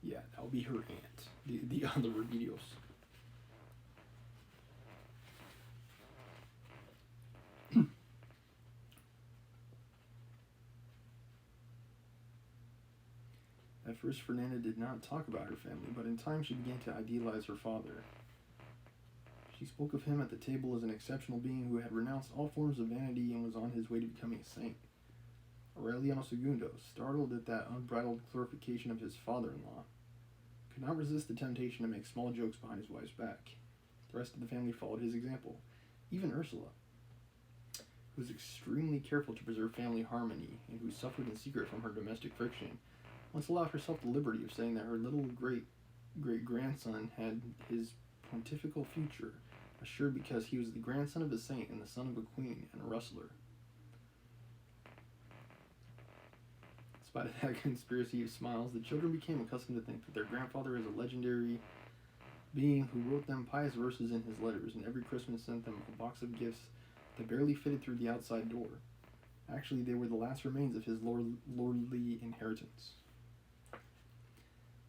Yeah, that would be her aunt, the other Remedios. At first, Fernanda did not talk about her family, but in time she began to idealize her father. She spoke of him at the table as an exceptional being who had renounced all forms of vanity and was on his way to becoming a saint. Aureliano Segundo, startled at that unbridled glorification of his father-in-law, could not resist the temptation to make small jokes behind his wife's back. The rest of the family followed his example. Even Ursula, who was extremely careful to preserve family harmony and who suffered in secret from her domestic friction, once allowed herself the liberty of saying that her little great-grandson had his pontifical future assured because he was the grandson of a saint and the son of a queen and a wrestler. In spite of that conspiracy of smiles, the children became accustomed to think that their grandfather is a legendary being who wrote them pious verses in his letters, and every Christmas sent them a box of gifts that barely fitted through the outside door. Actually, they were the last remains of his lordly inheritance.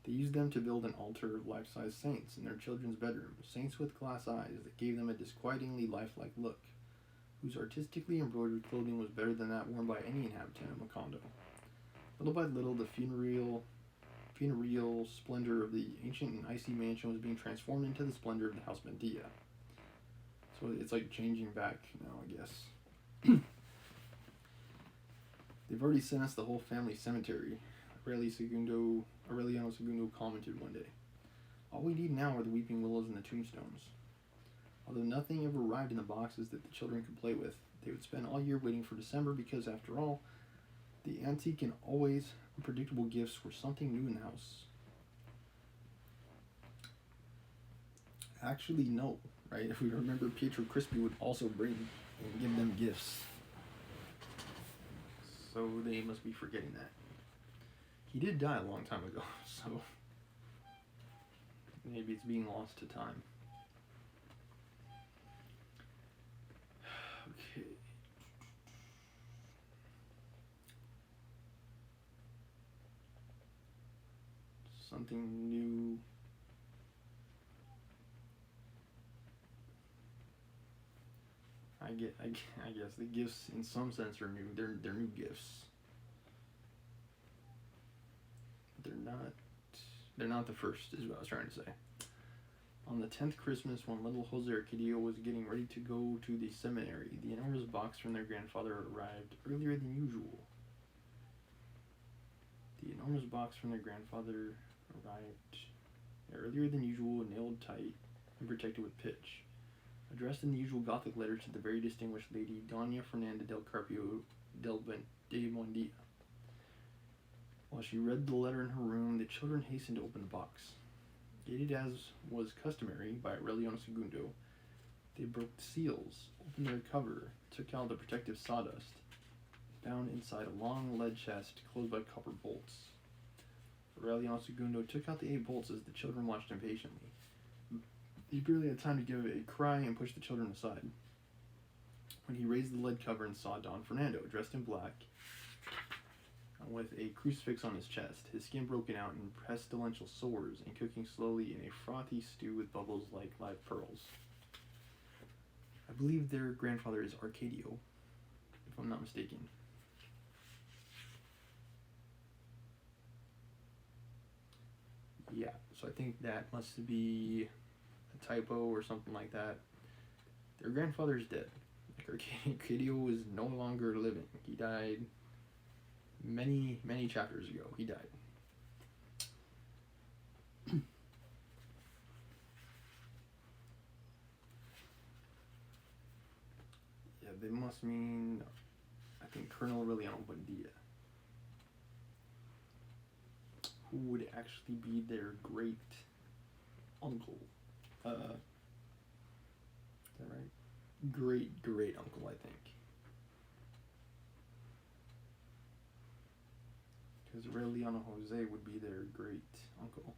They used them to build an altar of life-size saints in their children's bedroom, saints with glass eyes that gave them a disquietingly lifelike look, whose artistically embroidered clothing was better than that worn by any inhabitant of Macondo. Little by little, the funereal splendor of the ancient and icy mansion was being transformed into the splendor of the House Mendia. So it's like changing back now, I guess. They've already sent us the whole family cemetery, Aureliano Segundo commented one day. All we need now are the weeping willows and the tombstones. Although nothing ever arrived in the boxes that the children could play with, they would spend all year waiting for December because, after all, the antique and always unpredictable gifts were something new in the house. Actually, no, right? If we remember, Pietro Crispi would also bring and give them gifts. So they must be forgetting that. He did die a long time ago, so maybe it's being lost to time. Okay. Something new. I guess the gifts, in some sense, are new. They're new gifts. They're not the first, is what I was trying to say. On the 10th Christmas, when little Jose Arcadio was getting ready to go to the seminary, the enormous box from their grandfather arrived earlier than usual. The enormous box from their grandfather arrived earlier than usual, nailed tight and protected with pitch. Addressed in the usual Gothic letter to the very distinguished lady, Doña Fernanda del Carpio de Buendia. While she read the letter in her room, the children hastened to open the box. Gated as was customary by Aureliano II, they broke the seals, opened their cover, took out the protective sawdust, found inside a long lead chest closed by copper bolts. Aureliano II took out the 8 bolts as the children watched impatiently. He barely had time to give a cry and push the children aside, when he raised the lead cover and saw Don Fernando, dressed in black, with a crucifix on his chest, his skin broken out in pestilential sores, and cooking slowly in a frothy stew with bubbles like live pearls. I believe their grandfather is Arcadio, if I'm not mistaken. Yeah, so I think that must be a typo or something like that. Their grandfather is dead. Arcadio is no longer living. He died many chapters ago. He died. Yeah, they must mean, I think, Colonel Aureliano Buendia, who would actually be their great uncle. Is that right? Great uncle, I think. Because Aureliano Jose would be their great uncle.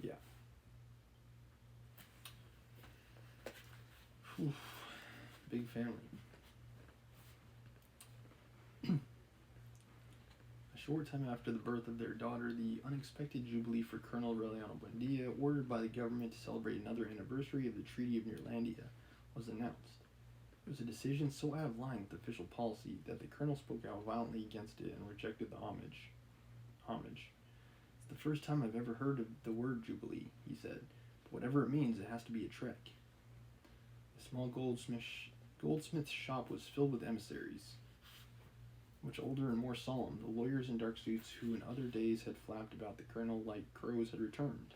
Yeah. Oof. Big family. A short time after the birth of their daughter, the unexpected jubilee for Colonel Aureliano Buendia, ordered by the government to celebrate another anniversary of the Treaty of Neerlandia, was announced. It was a decision so out of line with official policy that the colonel spoke out violently against it and rejected the homage. It's the first time I've ever heard of the word jubilee, he said, but whatever it means, it has to be a trick. The small goldsmith's shop was filled with emissaries. Much older and more solemn, the lawyers in dark suits who in other days had flapped about the colonel like crows had returned.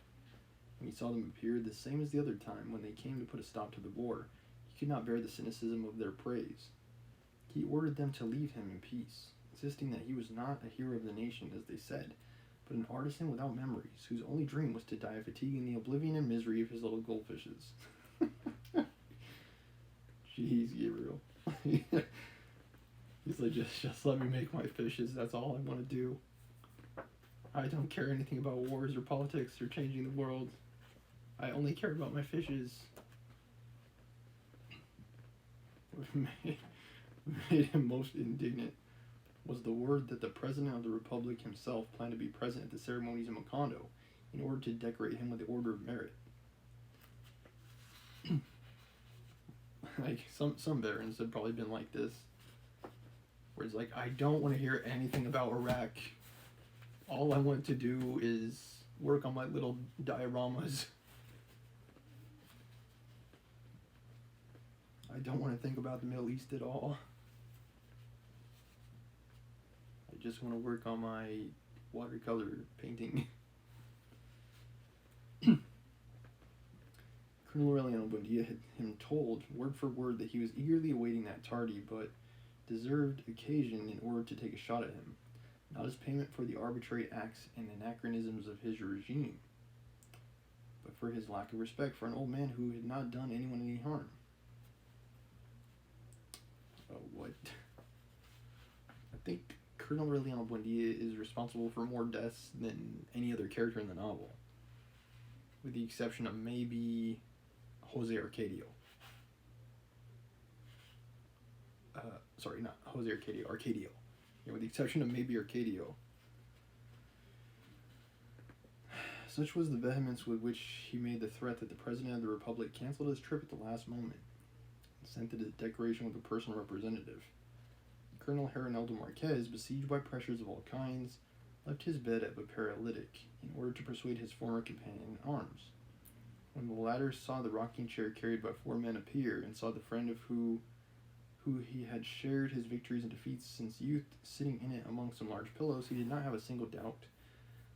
When he saw them appear, the same as the other time when they came to put a stop to the war, he could not bear the cynicism of their praise. He ordered them to leave him in peace, insisting that he was not a hero of the nation, as they said, but an artisan without memories, whose only dream was to die of fatigue in the oblivion and misery of his little goldfishes. Jeez, Gabriel. He's like, just let me make my fishes, that's all I want to do. I don't care anything about wars or politics or changing the world. I only care about my fishes. What made him most indignant was the word that the President of the Republic himself planned to be present at the ceremonies in Macondo in order to decorate him with the Order of Merit. Like, some veterans have probably been like this, where it's like, I don't want to hear anything about Iraq. All I want to do is work on my little dioramas. I don't want to think about the Middle East at all. I just want to work on my watercolor painting. Colonel Aureliano Buendia had him told, word for word, that he was eagerly awaiting that tardy but deserved occasion in order to take a shot at him, not as payment for the arbitrary acts and anachronisms of his regime, but for his lack of respect for an old man who had not done anyone any harm. What? I think Colonel Aureliano Buendia is responsible for more deaths than any other character in the novel, with the exception of maybe Jose Arcadio. Sorry, not Jose Arcadio, Arcadio. Yeah, with the exception of maybe Arcadio. Such was the vehemence with which he made the threat that the President of the Republic canceled his trip at the last moment and sent it a declaration with a personal representative. Colonel Herrinaldo Marquez, besieged by pressures of all kinds, left his bed of a paralytic in order to persuade his former companion in arms. When the latter saw the rocking chair carried by 4 men appear, and saw the friend of who he had shared his victories and defeats since youth sitting in it among some large pillows, he did not have a single doubt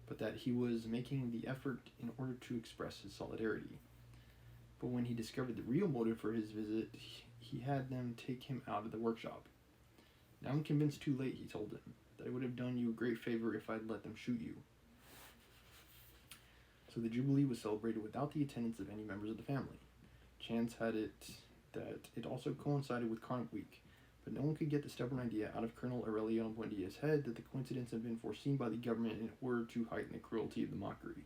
but that he was making the effort in order to express his solidarity. But when he discovered the real motive for his visit, he had them take him out of the workshop. Now I'm convinced too late, he told them, that I would have done you a great favor if I'd let them shoot you. So the Jubilee was celebrated without the attendance of any members of the family. Chance had it that it also coincided with Carnival Week, but no one could get the stubborn idea out of Colonel Aureliano Buendia's head that the coincidence had been foreseen by the government in order to heighten the cruelty of the mockery.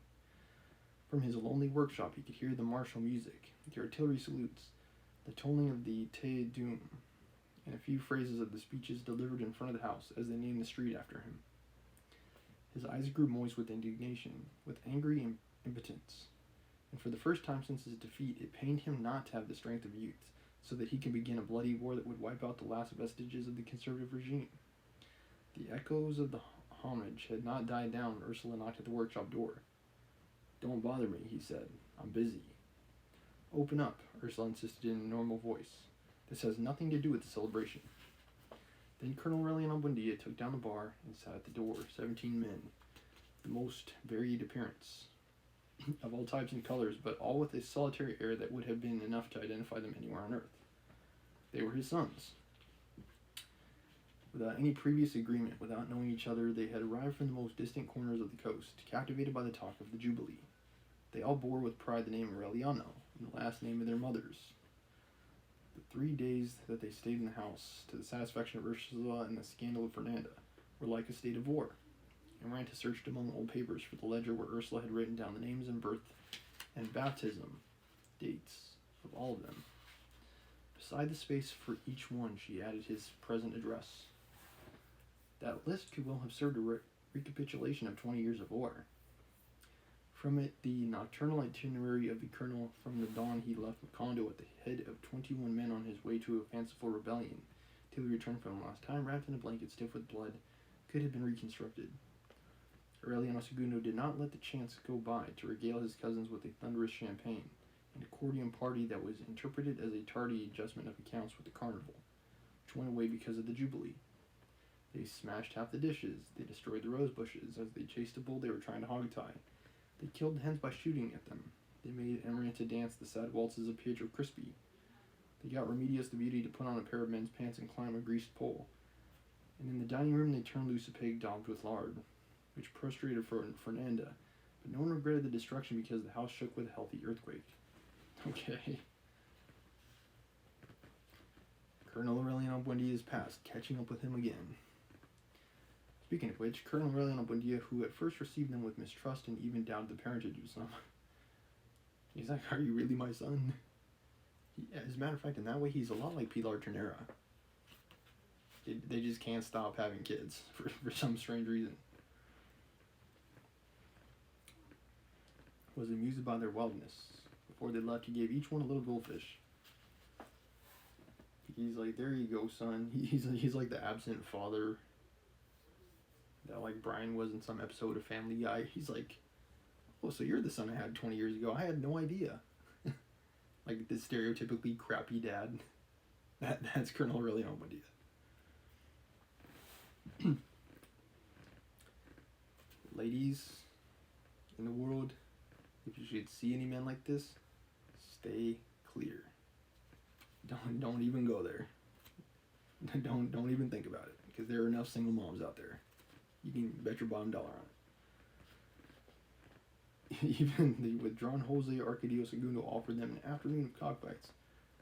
From his lonely workshop he could hear the martial music, the artillery salutes, the tolling of the Te Deum, and a few phrases of the speeches delivered in front of the house as they named the street after him. His eyes grew moist with indignation, with angry impotence, and for the first time since his defeat it pained him not to have the strength of youth, so that he could begin a bloody war that would wipe out the last vestiges of the conservative regime. The echoes of the homage had not died down when Ursula knocked at the workshop door. "Don't bother me," he said. "I'm busy." "Open up," Ursula insisted in a normal voice. "This has nothing to do with the celebration." Then Colonel Aureliano Buendia took down the bar and sat at the door. 17 men, the most varied appearance, of all types and colors, but all with a solitary air that would have been enough to identify them anywhere on earth. They were his sons. Without any previous agreement, without knowing each other, they had arrived from the most distant corners of the coast, captivated by the talk of the Jubilee. They all bore with pride the name Aureliano, and the last name of their mothers. The 3 days that they stayed in the house, to the satisfaction of Ursula and the scandal of Fernanda, were like a state of war. Amaranta searched among old papers for the ledger where Ursula had written down the names and birth and baptism dates of all of them. Beside the space for each one, she added his present address. That list could well have served a recapitulation of 20 years of war. From it, the nocturnal itinerary of the colonel from the dawn he left Macondo at the head of 21 men on his way to a fanciful rebellion, till he returned from the last time, wrapped in a blanket stiff with blood, could have been reconstructed. Aureliano II did not let the chance go by to regale his cousins with a thunderous champagne, an accordion party that was interpreted as a tardy adjustment of accounts with the carnival, which went away because of the Jubilee. They smashed half the dishes, they destroyed the rose bushes as they chased a bull they were trying to hog-tie. They killed the hens by shooting at them. They made Amaranta dance the sad waltzes of Pietro Crispi. They got Remedios the Beauty to put on a pair of men's pants and climb a greased pole. And in the dining room they turned loose a pig daubed with lard, which prostrated Fernanda, but no one regretted the destruction because the house shook with a healthy earthquake. Okay. Colonel Aureliano Buendia is past, catching up with him again. Speaking of which, Colonel Aureliano Buendia, who at first received them with mistrust and even doubted the parentage of some, he's like, "Are you really my son?" As a matter of fact, in that way, he's a lot like Pilar Ternera. They just can't stop having kids for some strange reason. Was amused by their wildness. Before they left, he gave each one a little goldfish. He's like, "There you go, son." He's like the absent father that like Brian was in some episode of Family Guy. He's like, "Oh, so you're the son I had 20 years ago. I had no idea." Like this stereotypically crappy dad. That's Colonel Aureliano Buendia. Ladies in the world, if you should see any men like this, Stay clear. Don't even go there. Don't even think about it, because there are enough single moms out there. You can bet your bottom dollar on it. Even the withdrawn Jose Arcadio Segundo offered them an afternoon of cockfights,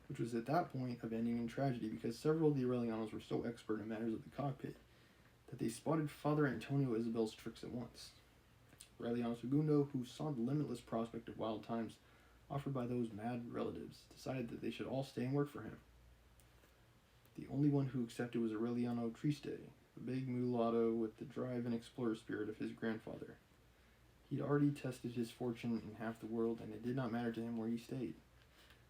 which was at that point of ending in tragedy because several of the Aurelianos were so expert in matters of the cockpit that they spotted Father Antonio Isabel's tricks at once. Aureliano Segundo, who saw the limitless prospect of wild times offered by those mad relatives, decided that they should all stay and work for him. The only one who accepted was Aureliano Triste, the big mulatto with the drive and explorer spirit of his grandfather. He'd already tested his fortune in half the world, and it did not matter to him where he stayed.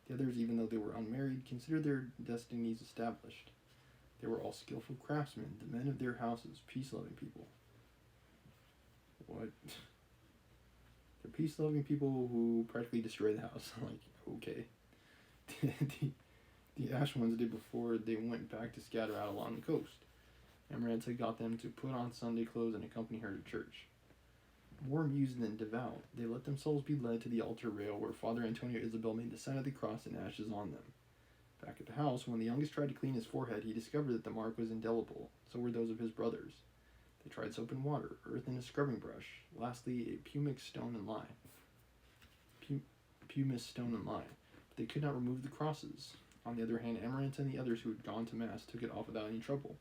The others, even though they were unmarried, considered their destinies established. They were all skillful craftsmen, the men of their houses, peace-loving people. What? They're peace-loving people who practically destroy the house. Like, okay. The Ash ones did before they went back to scatter out along the coast. Amaranta got them to put on Sunday clothes and accompany her to church. More amused than devout, they let themselves be led to the altar rail where Father Antonio Isabel made the sign of the cross and ashes on them. Back at the house, when the youngest tried to clean his forehead, he discovered that the mark was indelible. So were those of his brothers. They tried soap and water, earth and a scrubbing brush, lastly a pumice stone and lye. But they could not remove the crosses. On the other hand, Amaranta and the others who had gone to Mass took it off without any trouble.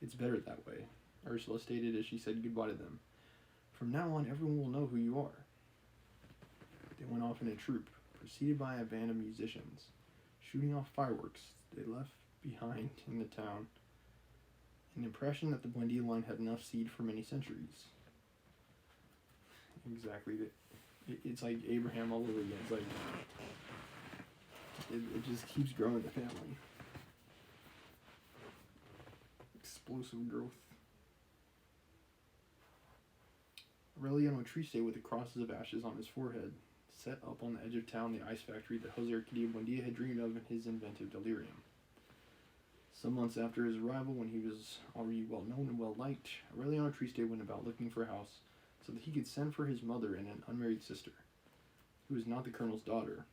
It's better that way, Ursula stated as she said goodbye to them. From now on, everyone will know who you are. They went off in a troop, preceded by a band of musicians. Shooting off fireworks, they left behind in the town an impression that the Buendia line had enough seed for many centuries. Exactly. It's like Abraham all over again. It's like, it just keeps growing the family. Explosive growth. Aureliano Triste, with the crosses of ashes on his forehead, set up on the edge of town the ice factory that Jose Arcadio Buendia had dreamed of in his inventive delirium. Some months after his arrival, when he was already well known and well liked, Aureliano Triste went about looking for a house so that he could send for his mother and an unmarried sister, who was not the colonel's daughter.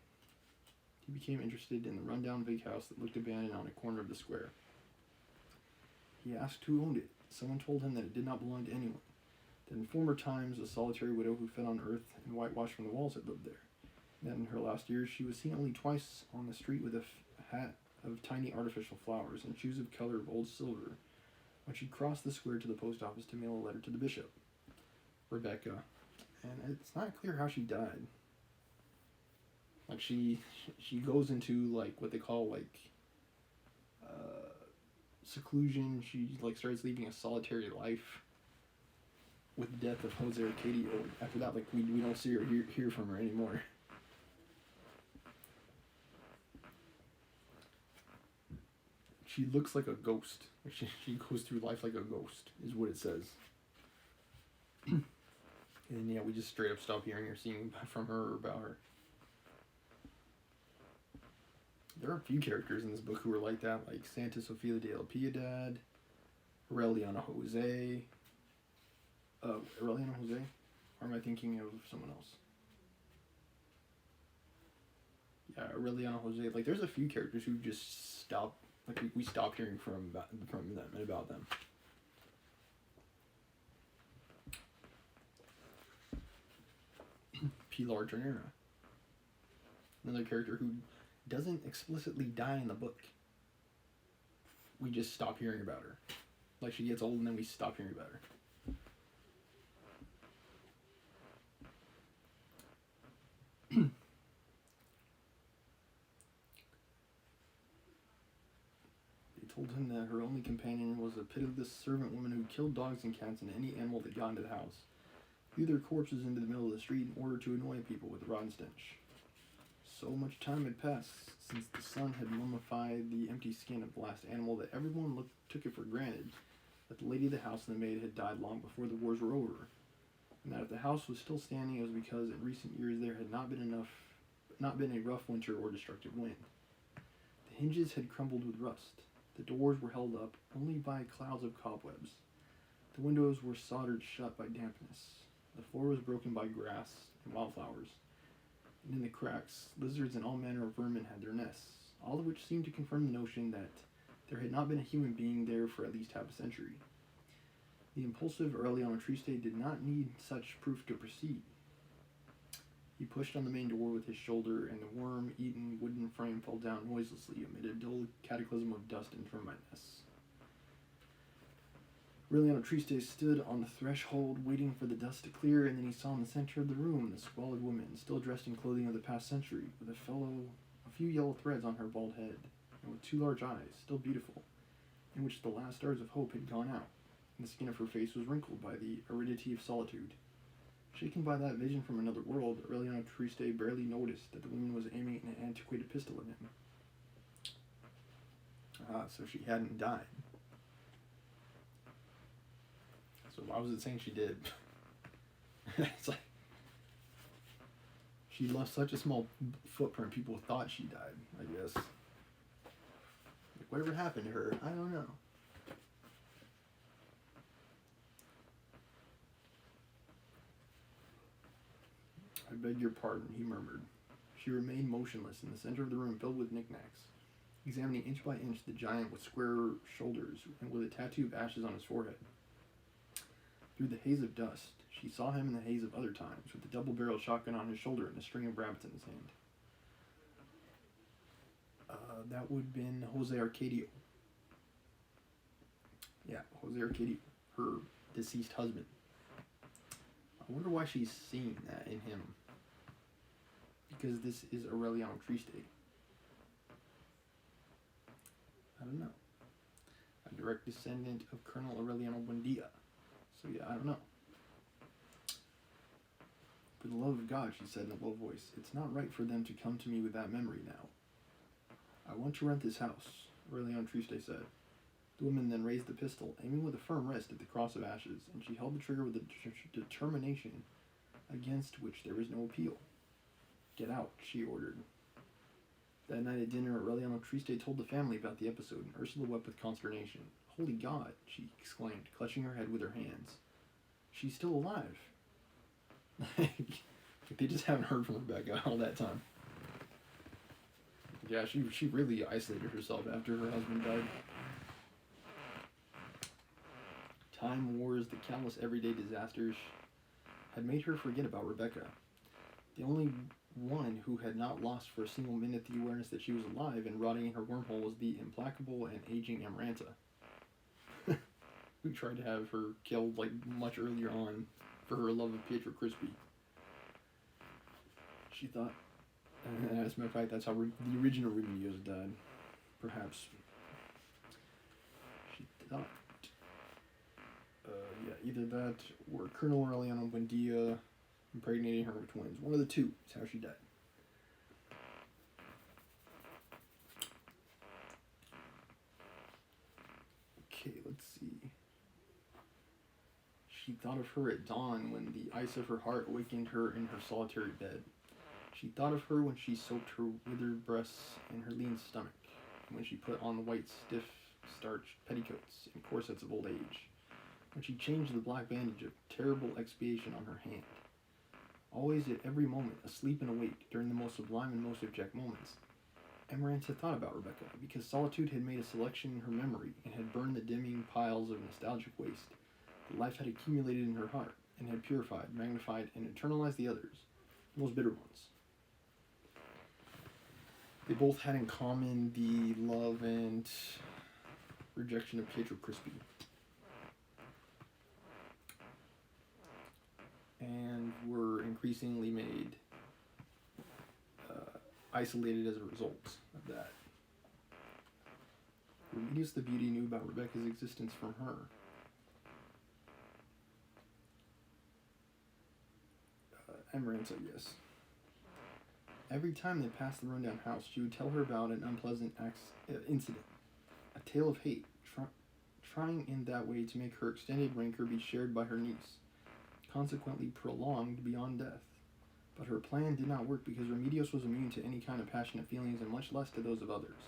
He became interested in the rundown big house that looked abandoned on a corner of the square. He asked who owned it. Someone told him that it did not belong to anyone. That in former times, a solitary widow who fed on earth and whitewashed from the walls had lived there. That in her last years, she was seen only twice on the street with a hat of tiny artificial flowers and shoes of color of old silver when she crossed the square to the post office to mail a letter to the bishop, Rebecca. And it's not clear how she died. Like, she goes into, like, what they call, like, seclusion. She, like, starts leading a solitary life with the death of Jose Arcadio. After that, like, we don't see or hear from her anymore. She looks like a ghost. Like she goes through life like a ghost, is what it says. And yeah, we just straight up stop hearing or seeing from her or about her. There are a few characters in this book who are like that, like Santa Sofia de la Piedad, Aureliano Jose. Aureliano Jose? Or am I thinking of someone else? Yeah, Aureliano Jose. Like, there's a few characters who just stop. Like, we stop hearing from them and about them. Pilar Ternera. Another character who doesn't explicitly die in the book. We just stop hearing about her. Like, she gets old and then we stop hearing about her. Told him that her only companion was a pitiless servant woman who killed dogs and cats and any animal that got into the house, threw their corpses into the middle of the street in order to annoy people with the rotten stench. So much time had passed since the sun had mummified the empty skin of the last animal that everyone took it for granted that the lady of the house and the maid had died long before the wars were over, and that if the house was still standing it was because in recent years there had not been a rough winter or destructive wind. The hinges had crumbled with rust. The doors were held up only by clouds of cobwebs. The windows were soldered shut by dampness. The floor was broken by grass and wildflowers. and in the cracks, lizards and all manner of vermin had their nests, all of which seemed to confirm the notion that there had not been a human being there for at least half a century. The impulsive Aureliano Triste did not need such proof to proceed. He pushed on the main door with his shoulder, and the worm-eaten wooden frame fell down noiselessly amid a dull cataclysm of dust and termite nests. Aureliano Triste stood on the threshold, waiting for the dust to clear, and then he saw in the center of the room the squalid woman, still dressed in clothing of the past century, with a few yellow threads on her bald head, and with 2 large eyes, still beautiful, in which the last stars of hope had gone out, and the skin of her face was wrinkled by the aridity of solitude. Shaken by that vision from another world, Aureliano Triste barely noticed that the woman was aiming an antiquated pistol at him. So she hadn't died. So why was it saying she did? It's like she left such a small footprint, people thought she died, I guess. Like, whatever happened to her, I don't know. I beg your pardon, he murmured. She remained motionless in the center of the room filled with knickknacks, examining inch by inch the giant with square shoulders and with a tattoo of ashes on his forehead. Through the haze of dust, she saw him in the haze of other times, with the double-barreled shotgun on his shoulder and a string of rabbits in his hand. That would have been Jose Arcadio. Yeah, Jose Arcadio, her deceased husband. I wonder why she's seeing that in him. Because this is Aureliano Triste. I don't know. A direct descendant of Colonel Aureliano Buendia. So yeah, I don't know. For the love of God, she said in a low voice, it's not right for them to come to me with that memory now. I want to rent this house, Aureliano Triste said. The woman then raised the pistol, aiming with a firm wrist at the cross of ashes, and she held the trigger with a determination against which there was no appeal. Get out, she ordered. That night at dinner, Aureliano Triste told the family about the episode, and Ursula wept with consternation. Holy God, she exclaimed, clutching her head with her hands. She's still alive. They just haven't heard from Rebecca all that time. Yeah, she really isolated herself after her husband died. Time wars, the countless everyday disasters had made her forget about Rebecca. The only one who had not lost for a single minute the awareness that she was alive and rotting in her wormhole was the implacable and aging Amaranta, who tried to have her killed like much earlier on for her love of Pietro Crispi. She thought, and as a matter of fact, that's how the original Remedios died. Perhaps. She thought, either that or Colonel Aureliano Buendia impregnating her with twins. One of the two is how she died. Okay, let's see. She thought of her at dawn when the ice of her heart awakened her in her solitary bed. She thought of her when she soaked her withered breasts in her lean stomach, and when she put on the white, stiff, starched petticoats and corsets of old age, when she changed the black bandage of terrible expiation on her hand. Always at every moment, asleep and awake, during the most sublime and most abject moments, Amaranta thought about Rebecca, because solitude had made a selection in her memory and had burned the dimming piles of nostalgic waste that life had accumulated in her heart, and had purified, magnified, and eternalized the others, the most bitter ones. They both had in common the love and rejection of Pietro Crispi. And were increasingly made isolated as a result of that. Remedios the Beauty knew about Rebecca's existence from her. Amaranta, yes. Every time they passed the rundown house, she would tell her about an unpleasant incident, a tale of hate, trying in that way to make her extended rancor be shared by her niece, consequently prolonged beyond death. But her plan did not work because Remedios was immune to any kind of passionate feelings and much less to those of others.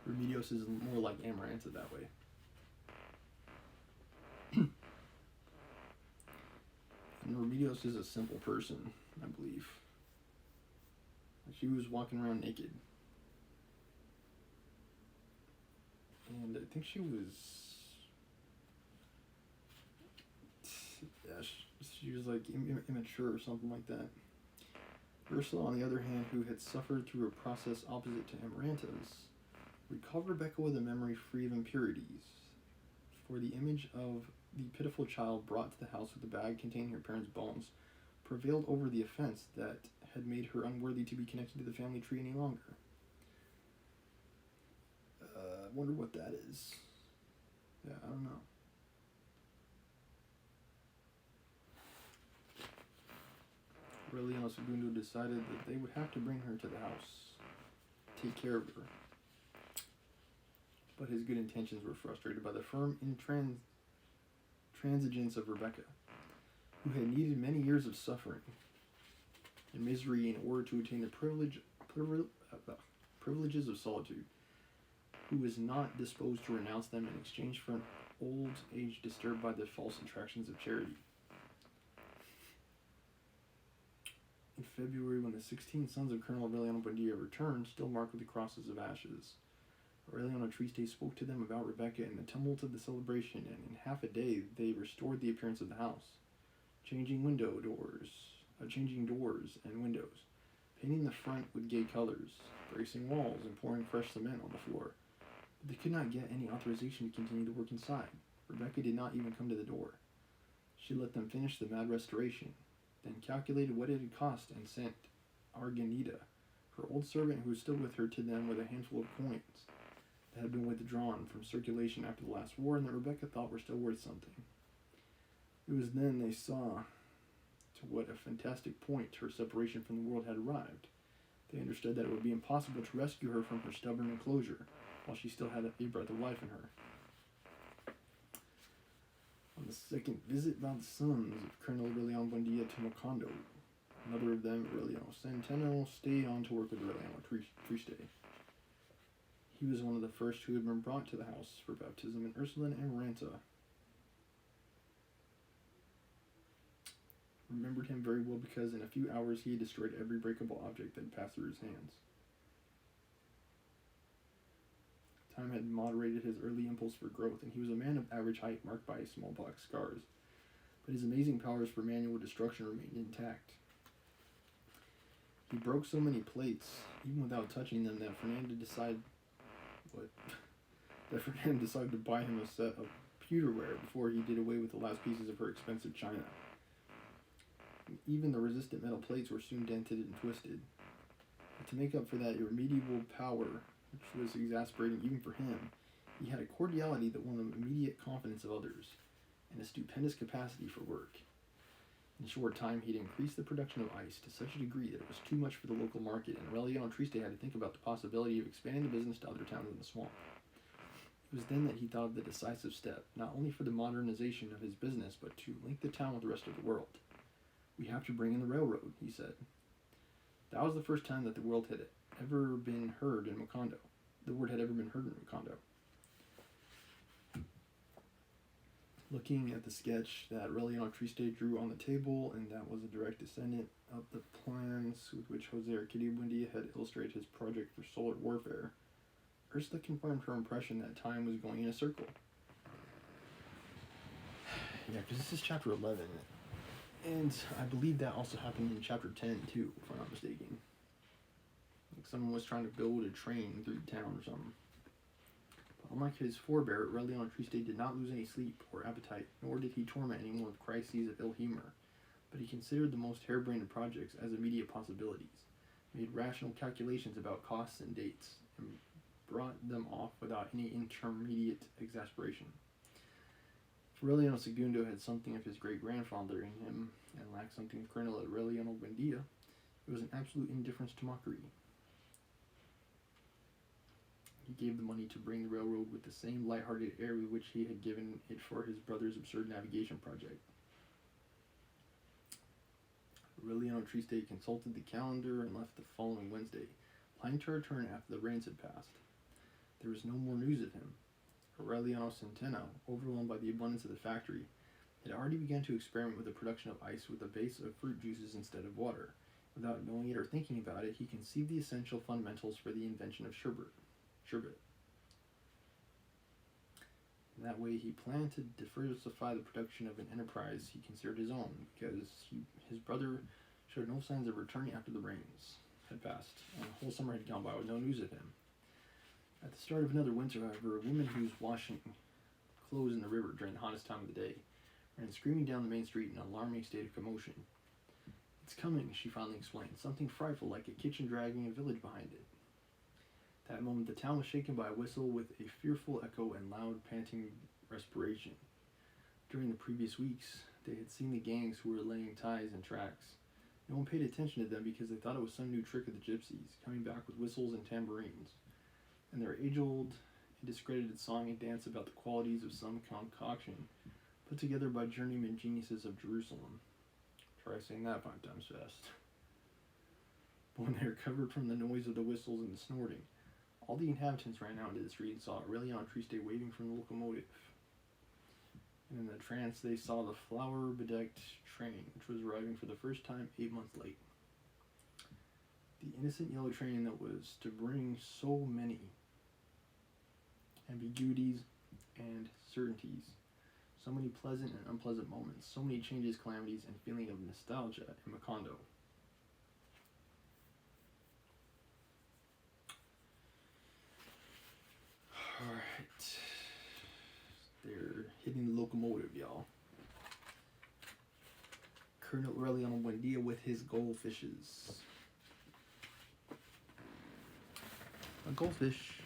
Remedios is more like Amaranta that way. And Remedios is a simple person, I believe. She was walking around naked. And I think she was... Yeah, she was like immature or something like that. Ursula, on the other hand, who had suffered through a process opposite to Amaranta's, recalled Rebecca with a memory free of impurities. For the image of the pitiful child brought to the house with the bag containing her parents' bones prevailed over the offense that had made her unworthy to be connected to the family tree any longer. I wonder what that is. Yeah, I don't know. Aureliano Segundo decided that they would have to bring her to the house, take care of her. But his good intentions were frustrated by the firm intransigence of Rebecca, who had needed many years of suffering and misery in order to attain the privileges of solitude, who was not disposed to renounce them in exchange for an old age disturbed by the false attractions of charity. In February, when the 16 sons of Colonel Aureliano Buendia returned, still marked with the crosses of ashes, Aureliano Triste spoke to them about Rebecca and the tumult of the celebration, and in half a day they restored the appearance of the house, changing doors and windows, painting the front with gay colors, bracing walls, and pouring fresh cement on the floor. But they could not get any authorization to continue the work inside. Rebecca did not even come to the door. She let them finish the mad restoration, then calculated what it had cost and sent Arganita, her old servant who was still with her, to them with a handful of coins that had been withdrawn from circulation after the last war and that Rebecca thought were still worth something. It was then they saw to what a fantastic point her separation from the world had arrived. They understood that it would be impossible to rescue her from her stubborn enclosure while she still had a breath of life in her. On the second visit by the sons of Colonel Aureliano Buendia to Macondo, another of them, Aureliano Centeno, stayed on to work with Aureliano Triste. He was one of the first who had been brought to the house for baptism, and Ursula and Amaranta remembered him very well because in a few hours he had destroyed every breakable object that had passed through his hands. Time had moderated his early impulse for growth, and he was a man of average height marked by small black scars, but his amazing powers for manual destruction remained intact. He broke so many plates, even without touching them, that Fernanda decided to buy him a set of pewterware before he did away with the last pieces of her expensive china. Even the resistant metal plates were soon dented and twisted. But to make up for that irremediable power, which was exasperating even for him, he had a cordiality that won him immediate confidence of others, and a stupendous capacity for work. In a short time, he'd increased the production of ice to such a degree that it was too much for the local market, and Aureliano Triste had to think about the possibility of expanding the business to other towns in the swamp. It was then that he thought of the decisive step, not only for the modernization of his business, but to link the town with the rest of the world. "We have to bring in the railroad," he said. That was the first time that the word had ever been heard in Macondo. Looking at the sketch that Aureliano Triste drew on the table, and that was a direct descendant of the plans with which Jose Arcadio Buendia had illustrated his project for solar warfare, Ursula confirmed her impression that time was going in a circle. Yeah, because this is chapter 11, and I believe that also happened in chapter 10 too, if I'm not mistaken. Like someone was trying to build a train through the town or something. Unlike his forebear, Aureliano Triste did not lose any sleep or appetite, nor did he torment anyone with crises of ill humor, but he considered the most harebrained projects as immediate possibilities, made rational calculations about costs and dates, and brought them off without any intermediate exasperation. Aureliano Segundo had something of his great-grandfather in him, and lacked something of Colonel Aureliano Buendia. It was an absolute indifference to mockery. He gave the money to bring the railroad with the same light-hearted air with which he had given it for his brother's absurd navigation project. Aureliano Triste consulted the calendar and left the following Wednesday, planning to return after the rains had passed. There was no more news of him. Aureliano Centeno, overwhelmed by the abundance of the factory, had already begun to experiment with the production of ice with a base of fruit juices instead of water. Without knowing it or thinking about it, he conceived the essential fundamentals for the invention of sherbet. In that way, he planned to diversify the production of an enterprise he considered his own, because his brother showed no signs of returning after the rains had passed, and a whole summer had gone by with no news of him. At the start of another winter, however, a woman who was washing clothes in the river during the hottest time of the day ran screaming down the main street in an alarming state of commotion. "It's coming," she finally explained, "something frightful like a kitchen dragging a village behind it." That moment, the town was shaken by a whistle with a fearful echo and loud, panting respiration. During the previous weeks, they had seen the gangs who were laying ties and tracks. No one paid attention to them because they thought it was some new trick of the gypsies, coming back with whistles and tambourines, and their age-old and discredited song and dance about the qualities of some concoction put together by journeyman geniuses of Jerusalem. Try saying that 5 times fast. But when they recovered from the noise of the whistles and the snorting, all the inhabitants ran out into the street and saw Aurelian Triste waving from the locomotive. And in the trance, they saw the flower-bedecked train, which was arriving for the first time 8 months late. The innocent yellow train that was to bring so many ambiguities and certainties, so many pleasant and unpleasant moments, so many changes, calamities, and feeling of nostalgia in Macondo. Alright. They're hitting the locomotive, y'all. Colonel Aureliano Buendia with his goldfishes. A goldfish.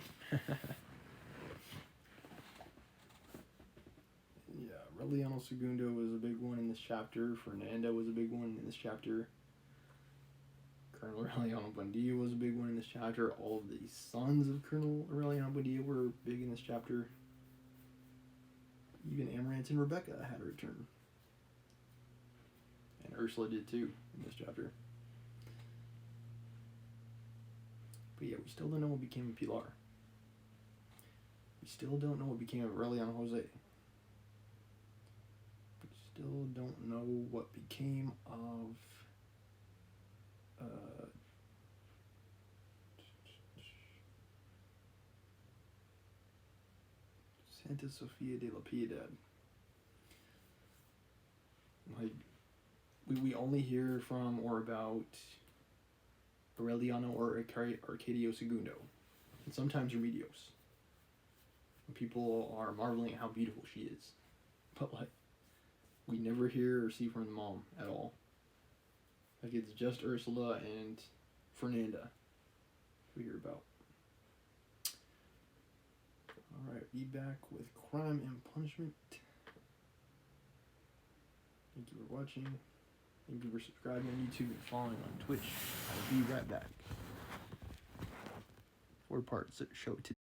Yeah, Aureliano Segundo was a big one in this chapter. Fernanda was a big one in this chapter. Colonel Aureliano Buendia was a big one in this chapter. All of the sons of Colonel Aureliano Buendia were big in this chapter. Even Amaranth and Rebecca had a return. And Ursula did too in this chapter. But yeah, we still don't know what became of Pilar. We still don't know what became of Aureliano Jose. We still don't know what became of Santa Sofia de la Piedad. Like, we only hear from or about Aureliano or Arcadio Segundo, and sometimes Remedios. People are marveling at how beautiful she is, but like, we never hear or see from the mom at all. Like, it's just Ursula and Fernanda we hear about. Alright, be back with Crime and Punishment. Thank you for watching. Thank you for subscribing on YouTube and following on Twitch. I'll be right back. 4 parts show today.